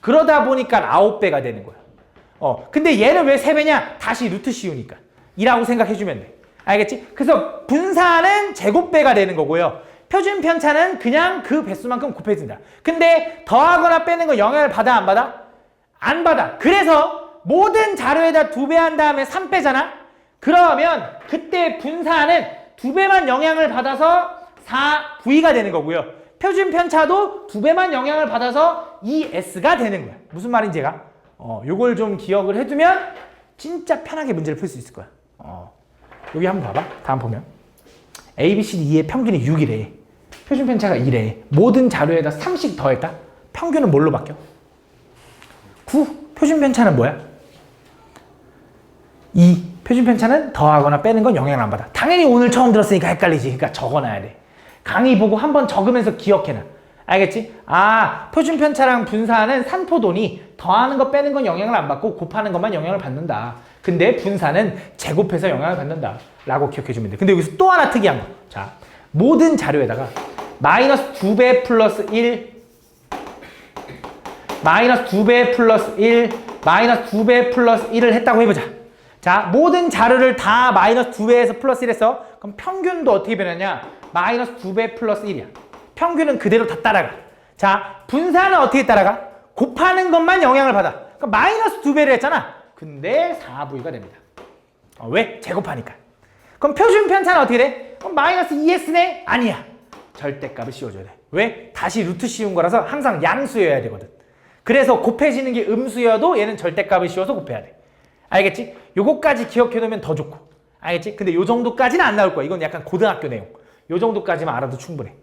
그러다 보니까 9배가 되는 거야. 근데 얘는 왜 3배냐? 다시 루트 씌우니까. 이라고 생각해주면 돼. 알겠지? 그래서 분산은 제곱배가 되는 거고요. 표준 편차는 그냥 그 배수만큼 곱해진다. 근데 더하거나 빼는 거 영향을 받아 안 받아? 안 받아. 그래서 모든 자료에다 2배 한 다음에 3 빼잖아? 그러면 그때 분산은 2배만 영향을 받아서 4V가 되는 거고요. 표준 편차도 2배만 영향을 받아서 2S가 되는 거야. 무슨 말인지 얘가? 요걸 좀 기억을 해두면 진짜 편하게 문제를 풀 수 있을 거야. 여기 한번 봐봐. 다음 보면 A, B, C, D, E의 평균이 6이래. 표준 편차가 2래. 모든 자료에다 3씩 더했다? 평균은 뭘로 바뀌어? 9. 표준 편차는 뭐야? 2. 표준 편차는 더하거나 빼는 건 영향을 안 받아. 당연히 오늘 처음 들었으니까 헷갈리지. 그러니까 적어놔야 돼. 강의 보고 한번 적으면서 기억해놔. 알겠지? 표준 편차랑 분산은 산포도니 더하는 거 빼는 건 영향을 안 받고 곱하는 것만 영향을 받는다. 근데 분산은 제곱해서 영향을 받는다. 라고 기억해주면 돼. 근데 여기서 또 하나 특이한 거. 자, 모든 자료에다가 마이너스 2배 플러스 1, 마이너스 2배 플러스 1, 마이너스 2배 플러스 1을 했다고 해보자. 자, 모든 자료를 다 마이너스 2배에서 플러스 1 했어. 그럼 평균도 어떻게 변하냐? 마이너스 2배 플러스 1이야. 평균은 그대로 다 따라가. 자, 분산은 어떻게 따라가? 곱하는 것만 영향을 받아. 그러니까 마이너스 2배를 했잖아. 근데 4V가 됩니다. 왜? 제곱하니까. 그럼 표준 편차는 어떻게 돼? 그럼 마이너스 2S네? 아니야. 절대값을 씌워줘야 돼. 왜? 다시 루트 씌운 거라서 항상 양수여야 되거든. 그래서 곱해지는 게 음수여도 얘는 절대값을 씌워서 곱해야 돼. 알겠지? 요거까지 기억해놓으면 더 좋고. 알겠지? 근데 요 정도까지는 안 나올 거야. 이건 약간 고등학교 내용. 요 정도까지만 알아도 충분해.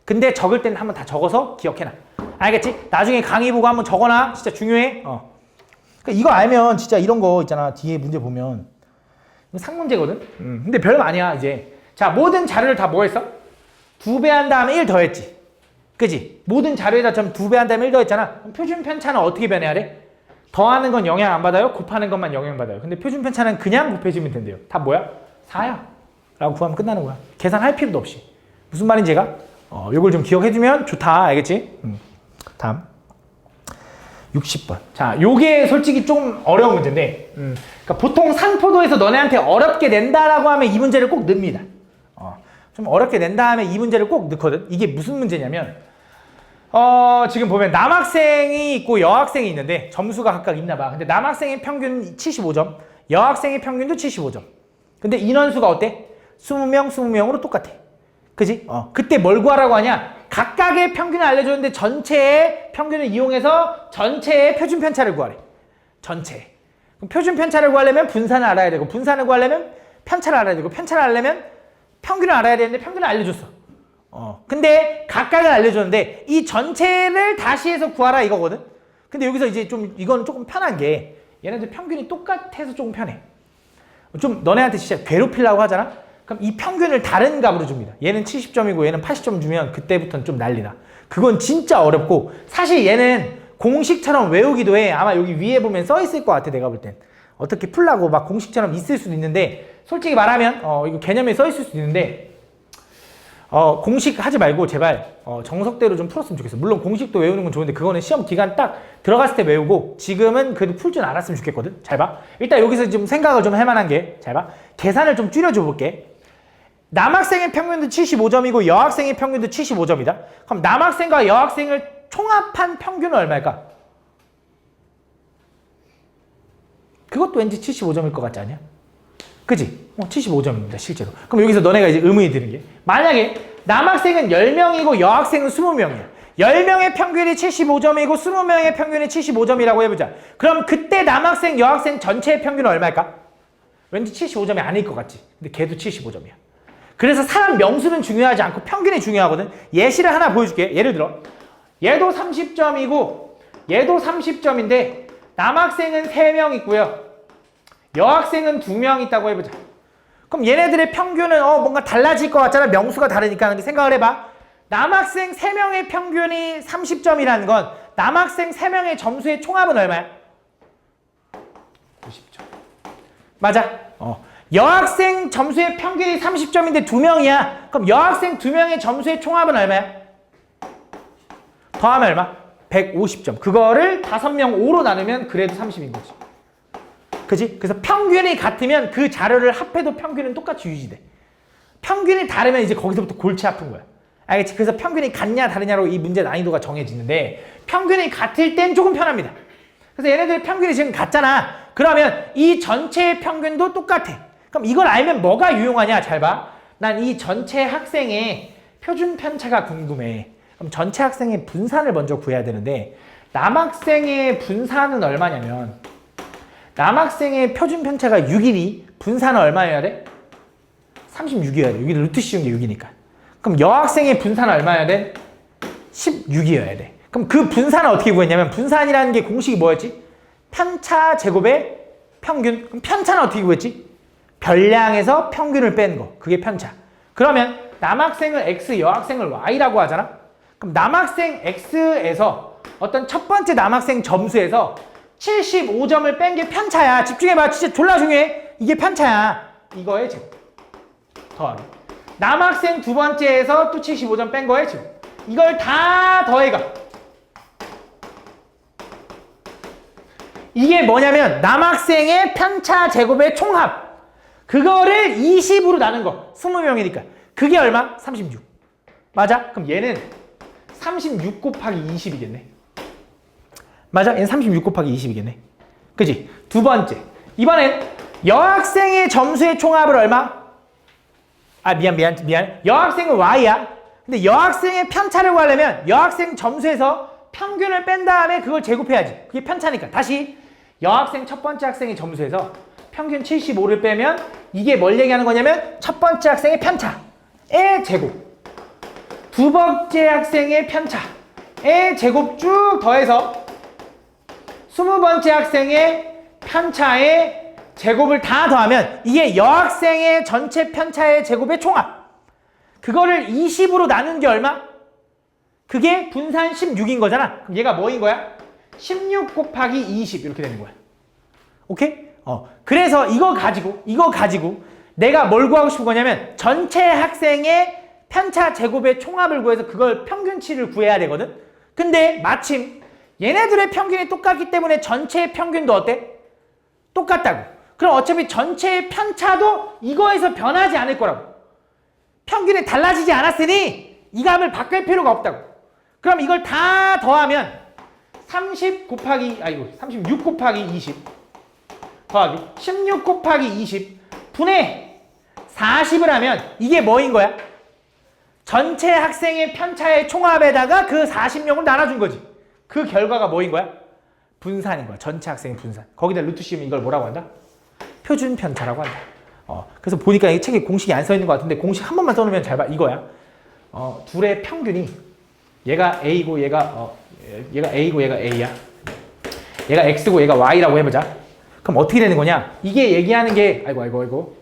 근데 적을 때는 한번 다 적어서 기억해놔. 알겠지? 나중에 강의 보고 한번 적어놔. 진짜 중요해. 그러니까 이거 알면 진짜 이런 거 있잖아. 뒤에 문제 보면. 이거 상문제거든? 근데 별거 아니야, 이제. 자, 모든 자료를 다 뭐 했어? 2배 한 다음에 1 더했지. 그지? 모든 자료에다 좀 2배 한 다음에 1 더했잖아. 그럼 표준 편차는 어떻게 변해야 돼? 더하는 건 영향 안 받아요? 곱하는 것만 영향 받아요. 근데 표준 편차는 그냥 곱해지면 된대요. 다 뭐야? 4야. 라고 구하면 끝나는 거야. 계산할 필요도 없이. 무슨 말인지 얘가? 요걸 좀 기억해주면 좋다. 알겠지? 다음. 60번. 자, 요게 솔직히 좀 어려운 문제인데, 그러니까 보통 산포도에서 너네한테 어렵게 낸다라고 하면 이 문제를 꼭 넣습니다. 좀 어렵게 낸 다음에 이 문제를 꼭 넣거든. 이게 무슨 문제냐면, 지금 보면 남학생이 있고 여학생이 있는데 점수가 각각 있나 봐. 근데 남학생의 평균 75점, 여학생의 평균도 75점. 근데 인원수가 어때? 20명, 20명으로 똑같아. 그지? 그때 뭘 구하라고 하냐? 각각의 평균을 알려줬는데 전체의 평균을 이용해서 전체의 표준 편차를 구하래. 전체. 그럼 표준 편차를 구하려면 분산을 알아야 되고, 분산을 구하려면 편차를 알아야 되고, 편차를 알려면 평균을 알아야 되는데 평균을 알려줬어. 근데 각각을 알려줬는데 이 전체를 다시 해서 구하라 이거거든. 근데 여기서 이제 좀 이건 조금 편한 게 얘네들 평균이 똑같아서 조금 편해. 좀 너네한테 진짜 괴롭히려고 하잖아? 그럼 이 평균을 다른 값으로 줍니다. 얘는 70점이고 얘는 80점 주면 그때부터는 좀 난리나. 그건 진짜 어렵고 사실 얘는 공식처럼 외우기도 해. 아마 여기 위에 보면 써 있을 것 같아 내가 볼 땐. 어떻게 풀라고 막 공식처럼 있을 수도 있는데 솔직히 말하면 이거 개념에 써 있을 수도 있는데 공식 하지 말고 제발 정석대로 좀 풀었으면 좋겠어. 물론 공식도 외우는 건 좋은데 그거는 시험 기간 딱 들어갔을 때 외우고 지금은 그래도 풀 줄 알았으면 좋겠거든. 잘 봐. 일단 여기서 좀 생각을 좀 할 만한 게 잘 봐. 계산을 좀 줄여줘 볼게. 남학생의 평균도 75점이고 여학생의 평균도 75점이다. 그럼 남학생과 여학생을 총합한 평균은 얼마일까? 그것도 왠지 75점일 것 같지 않냐? 그지? 75점입니다 실제로. 그럼 여기서 너네가 이제 의문이 드는 게 만약에 남학생은 10명이고 여학생은 20명이야. 10명의 평균이 75점이고 20명의 평균이 75점이라고 해보자. 그럼 그때 남학생 여학생 전체의 평균은 얼마일까? 왠지 75점이 아닐 것 같지? 근데 걔도 75점이야. 그래서 사람 명수는 중요하지 않고 평균이 중요하거든. 예시를 하나 보여줄게. 예를 들어 얘도 30점이고 얘도 30점인데 남학생은 3명 있고요. 여학생은 2명 있다고 해보자. 그럼 얘네들의 평균은 뭔가 달라질 것 같잖아. 명수가 다르니까. 근데 생각을 해봐. 남학생 3명의 평균이 30점이라는 건 남학생 3명의 점수의 총합은 얼마야? 90점. 맞아. 여학생 점수의 평균이 30점인데 2명이야. 그럼 여학생 2명의 점수의 총합은 얼마야? 더하면 얼마? 150점. 그거를 5명 5로 나누면 그래도 30인 거지. 그지? 그래서 평균이 같으면 그 자료를 합해도 평균은 똑같이 유지돼. 평균이 다르면 이제 거기서부터 골치 아픈 거야. 알겠지? 그래서 평균이 같냐 다르냐로 이 문제 난이도가 정해지는데 평균이 같을 땐 조금 편합니다. 그래서 얘네들 평균이 지금 같잖아. 그러면 이 전체의 평균도 똑같아. 그럼 이걸 알면 뭐가 유용하냐? 잘 봐. 난 이 전체 학생의 표준 편차가 궁금해. 그럼 전체 학생의 분산을 먼저 구해야 되는데 남학생의 분산은 얼마냐면 남학생의 표준 편차가 6이니 분산은 얼마여야 돼? 36이어야 돼. 여기 루트 씌운 게 6이니까. 그럼 여학생의 분산은 얼마여야 돼? 16이어야 돼. 그럼 그 분산은 어떻게 구했냐면 분산이라는 게 공식이 뭐였지? 편차 제곱의 평균. 그럼 편차는 어떻게 구했지? 별량에서 평균을 뺀 거. 그게 편차. 그러면 남학생을 X, 여학생을 Y라고 하잖아? 그럼 남학생 X에서 어떤 첫 번째 남학생 점수에서 75점을 뺀 게 편차야. 집중해봐. 진짜 졸라 중요해. 이게 편차야. 이거의 제곱. 더하기. 남학생 두 번째에서 또 75점 뺀 거의 제곱. 이걸 다 더해가. 이게 뭐냐면 남학생의 편차 제곱의 총합. 그거를 20으로 나눈 거. 20명이니까. 그게 얼마? 36. 맞아? 그럼 얘는 36 곱하기 20이겠네. 맞아? 얘는 36 곱하기 20이겠네. 그지? 두 번째. 이번엔 여학생의 점수의 총합을 얼마? 미안. 여학생은 Y야. 근데 여학생의 편차를 구하려면 여학생 점수에서 평균을 뺀 다음에 그걸 제곱해야지. 그게 편차니까. 다시 여학생 첫 번째 학생의 점수에서 평균 75를 빼면 이게 뭘 얘기하는 거냐면 첫 번째 학생의 편차의 제곱. 두 번째 학생의 편차의 제곱 쭉 더해서 20번째 학생의 편차의 제곱을 다 더하면 이게 여학생의 전체 편차의 제곱의 총합. 그거를 20으로 나눈 게 얼마? 그게 분산 16인 거잖아. 그럼 얘가 뭐인 거야? 16 곱하기 20 이렇게 되는 거야. 오케이? 그래서 이거 가지고 내가 뭘 구하고 싶은 거냐면 전체 학생의 편차 제곱의 총합을 구해서 그걸 평균치를 구해야 되거든. 근데 마침 얘네들의 평균이 똑같기 때문에 전체의 평균도 어때? 똑같다고. 그럼 어차피 전체의 편차도 이거에서 변하지 않을 거라고. 평균이 달라지지 않았으니 이 값을 바꿀 필요가 없다고. 그럼 이걸 다 더하면 36 곱하기 20 더하기 16 곱하기 20 분의 40을 하면 이게 뭐인 거야? 전체 학생의 편차의 총합에다가 그 40명을 나눠준 거지. 그 결과가 뭐인 거야? 분산인 거야. 전체 학생의 분산. 거기다 루트 씌우면 이걸 뭐라고 한다? 표준 편차라고 한다. 그래서 보니까 이 책에 공식이 안 써 있는 것 같은데 공식 한 번만 써놓으면 잘 봐. 이거야. 둘의 평균이 얘가 A고 얘가 A고 얘가 A야. 얘가 X고 얘가 Y라고 해보자. 그럼 어떻게 되는 거냐? 이게 얘기하는 게 아이고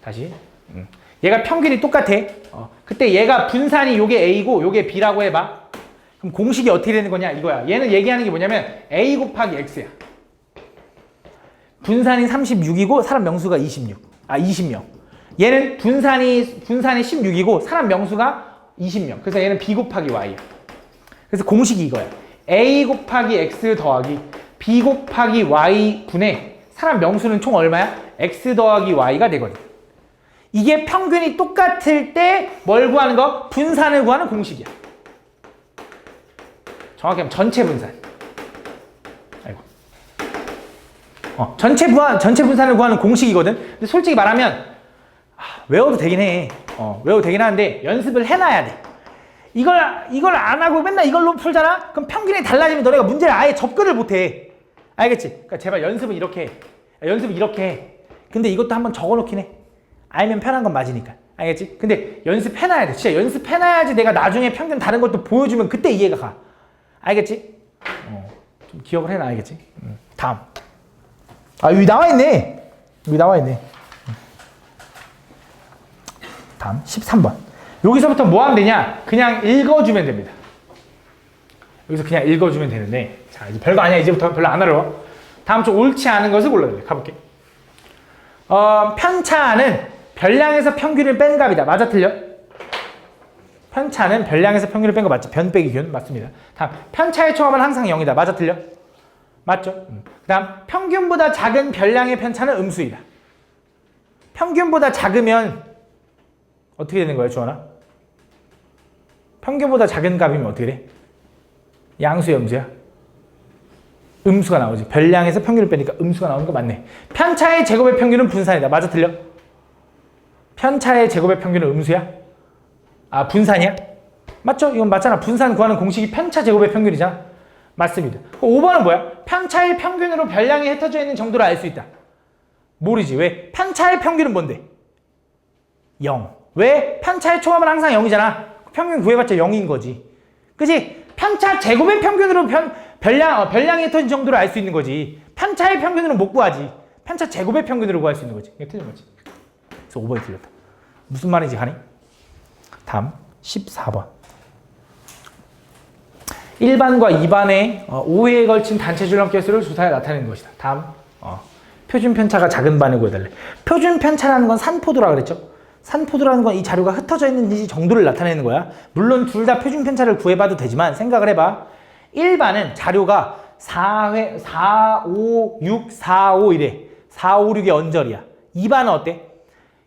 다시 얘가 평균이 똑같아. 그때 얘가 분산이 요게 A고 요게 B라고 해봐. 그럼 공식이 어떻게 되는 거냐? 이거야. 얘는 얘기하는 게 뭐냐면 A 곱하기 X야. 분산이 36이고 사람 명수가 20명. 얘는 분산이 16이고 사람 명수가 20명. 그래서 얘는 B 곱하기 Y야. 그래서 공식이 이거야. A 곱하기 X 더하기 B 곱하기 Y 분의 사람 명수는 총 얼마야? X 더하기 Y가 되거든. 이게 평균이 똑같을 때 뭘 구하는 거? 분산을 구하는 공식이야. 정확히 하면 전체 분산. 전체 분산을 구하는 공식이거든. 근데 솔직히 말하면 외워도 되긴 해. 외워도 되긴 하는데 연습을 해놔야 돼. 이걸 안 하고 맨날 이걸로 풀잖아? 그럼 평균이 달라지면 너네가 문제를 아예 접근을 못 해. 알겠지? 그러니까 제발 연습은 이렇게 해. 연습은 이렇게 해. 근데 이것도 한번 적어놓긴 해. 알면 편한 건 맞으니까. 알겠지? 근데 연습해놔야 돼. 진짜 연습해놔야지 내가 나중에 평균 다른 것도 보여주면 그때 이해가 가. 알겠지? 좀 기억을 해놔. 알겠지? 다음. 여기 나와있네. 다음 13번. 여기서부터 뭐 하면 되냐? 그냥 읽어주면 됩니다. 여기서 그냥 읽어주면 되는데, 자, 이제 별거 아니야. 이제부터 별로 안 어려워. 다음 주 옳지 않은 것을 골라야 돼. 가볼게. 편차는 별량에서 평균을 뺀 값이다. 맞아, 틀려? 편차는 별량에서 평균을 뺀 거 맞지? 변 빼기 균 맞습니다. 다음, 편차의 초합은 항상 0이다. 맞아, 틀려? 맞죠? 그 다음, 평균보다 작은 별량의 편차는 음수이다. 평균보다 작으면 어떻게 되는 거예요, 주원아? 평균보다 작은 값이면 어떻게 돼? 양수야, 음수야? 음수가 나오지. 별량에서 평균을 빼니까 음수가 나오는 거 맞네. 편차의 제곱의 평균은 분산이다. 맞아, 틀려? 편차의 제곱의 평균은 음수야? 분산이야? 맞죠? 이건 맞잖아. 분산 구하는 공식이 편차 제곱의 평균이잖아. 맞습니다. 5번은 뭐야? 편차의 평균으로 별량이 흩어져 있는 정도를 알 수 있다. 모르지. 왜? 편차의 평균은 뭔데? 0. 왜? 편차의 초합은 항상 0이잖아. 평균 구해봤자 0인 거지. 그치? 편차 제곱의 평균으로 별량이 흩어진 정도를 알 수 있는 거지. 편차의 평균으로 못 구하지. 편차 제곱의 평균으로 구할 수 있는 거지. 이게 틀린 거지. 그래서 5번이 틀렸다. 무슨 말인지 가니? 다음 14번. 1반과 2반의 5회에 걸친 단체 줄넘기 수를 주사에 나타내는 것이다. 다음 표준 편차가 작은 반을 구해달래. 표준 편차라는 건 산포도라 그랬죠? 산포도라는 건 이 자료가 흩어져 있는지 정도를 나타내는 거야. 물론 둘 다 표준 편차를 구해봐도 되지만 생각을 해봐. 1반은 자료가 4회, 4, 5, 6, 4, 5 이래. 4, 5, 6이 언저리야. 2반은 어때?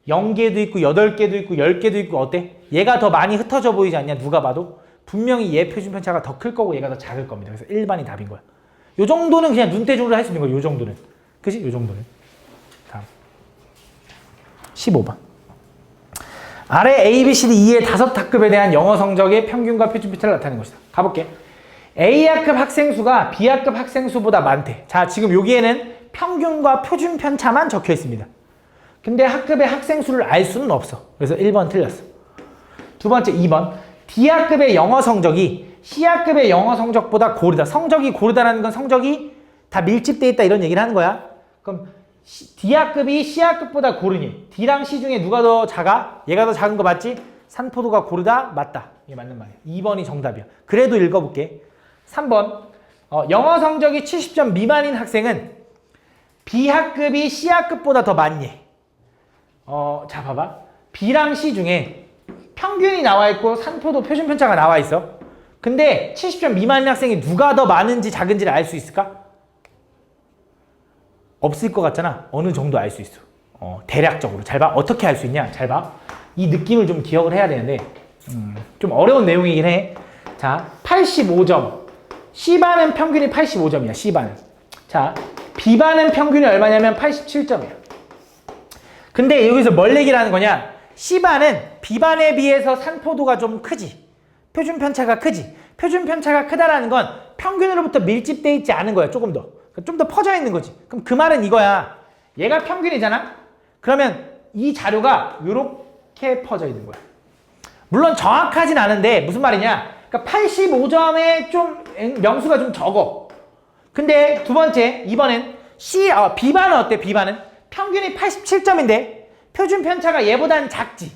0개도 있고 8개도 있고 10개도 있고 어때? 얘가 더 많이 흩어져 보이지 않냐? 누가 봐도? 분명히 얘 표준 편차가 더 클 거고 얘가 더 작을 겁니다. 그래서 1반이 답인 거야. 요 정도는 그냥 눈대중으로 할 수 있는 거야. 요 정도는. 그치? 요 정도는. 다음. 15번. 아래 A, B, C, D, E의 5학급에 대한 영어 성적의 평균과 표준 편차를 나타내는 것이다. 가볼게. A학급 학생 수가 B학급 학생 수보다 많대. 자, 지금 여기에는 평균과 표준 편차만 적혀 있습니다. 근데 학급의 학생 수를 알 수는 없어. 그래서 1번 틀렸어. 두 번째 2번. D학급의 영어 성적이 C학급의 영어 성적보다 고르다. 성적이 고르다라는 건 성적이 다 밀집되어 있다 이런 얘기를 하는 거야. 그럼 D학급이 C학급보다 고르니 D랑 C 중에 누가 더 작아? 얘가 더 작은 거 맞지? 산포도가 고르다? 맞다. 이게 맞는 말이야. 2번이 정답이야. 그래도 읽어볼게. 3번. 영어 성적이 70점 미만인 학생은 B학급이 C학급보다 더 많니? 자 봐봐. B랑 C 중에 평균이 나와 있고 산포도 표준 편차가 나와 있어. 근데 70점 미만인 학생이 누가 더 많은지 작은지를 알 수 있을까? 없을 것 같잖아. 어느 정도 알 수 있어. 대략적으로. 잘 봐. 어떻게 알 수 있냐? 잘 봐. 이 느낌을 좀 기억을 해야 되는데 좀 어려운 내용이긴 해. 자, 85점. C반은 평균이 85점이야. C반은. 자, B반은 평균이 얼마냐면 87점이야. 근데 여기서 뭘 얘기를 하는 거냐? C반은 B반에 비해서 산포도가 좀 크지. 표준 편차가 크지. 표준 편차가 크다라는 건 평균으로부터 밀집되어 있지 않은 거야. 조금 더. 좀 더 퍼져 있는 거지. 그럼 그 말은 이거야. 얘가 평균이잖아? 그러면 이 자료가 이렇게 퍼져 있는 거야. 물론 정확하진 않은데 무슨 말이냐? 그러니까 85점에 좀 명수가 좀 적어. 근데 두 번째, 이번엔 B반은 어때? B반은 평균이 87점인데 표준 편차가 얘보다는 작지.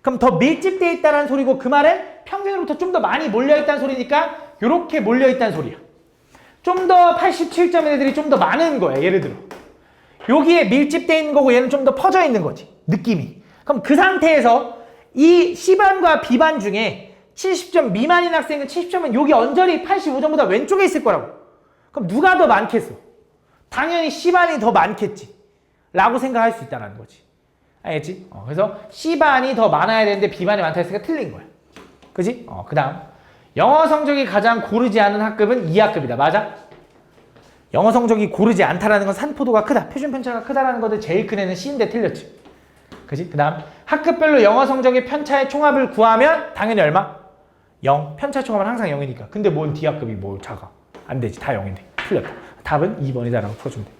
그럼 더 밀집되어 있다는 소리고 그 말은 평균으로부터 좀 더 많이 몰려있다는 소리니까 이렇게 몰려있다는 소리야. 좀 더 87점 애들이 좀 더 많은 거야. 예를 들어 여기에 밀집되어 있는 거고 얘는 좀 더 퍼져 있는 거지. 느낌이. 그럼 그 상태에서 이 C반과 B반 중에 70점 미만인 학생은 70점은 여기 언저리 85점보다 왼쪽에 있을 거라고. 그럼 누가 더 많겠어? 당연히 C반이 더 많겠지. 라고 생각할 수 있다는 거지. 알겠지? 그래서 C반이 더 많아야 되는데 B반이 많다 했으니까 틀린 거야. 그지? 그 다음. 영어 성적이 가장 고르지 않은 학급은 2학급이다. 맞아? 영어 성적이 고르지 않다라는 건 산포도가 크다. 표준 편차가 크다라는 것들 제일 큰 애는 C인데 틀렸지. 그지? 그 다음. 학급별로 영어 성적의 편차의 총합을 구하면 당연히 얼마? 0. 편차 총합은 항상 0이니까. 근데 뭔 D학급이 뭘 작아? 안 되지. 다 0인데. 틀렸다. 답은 2번이다라고 풀어주면 돼.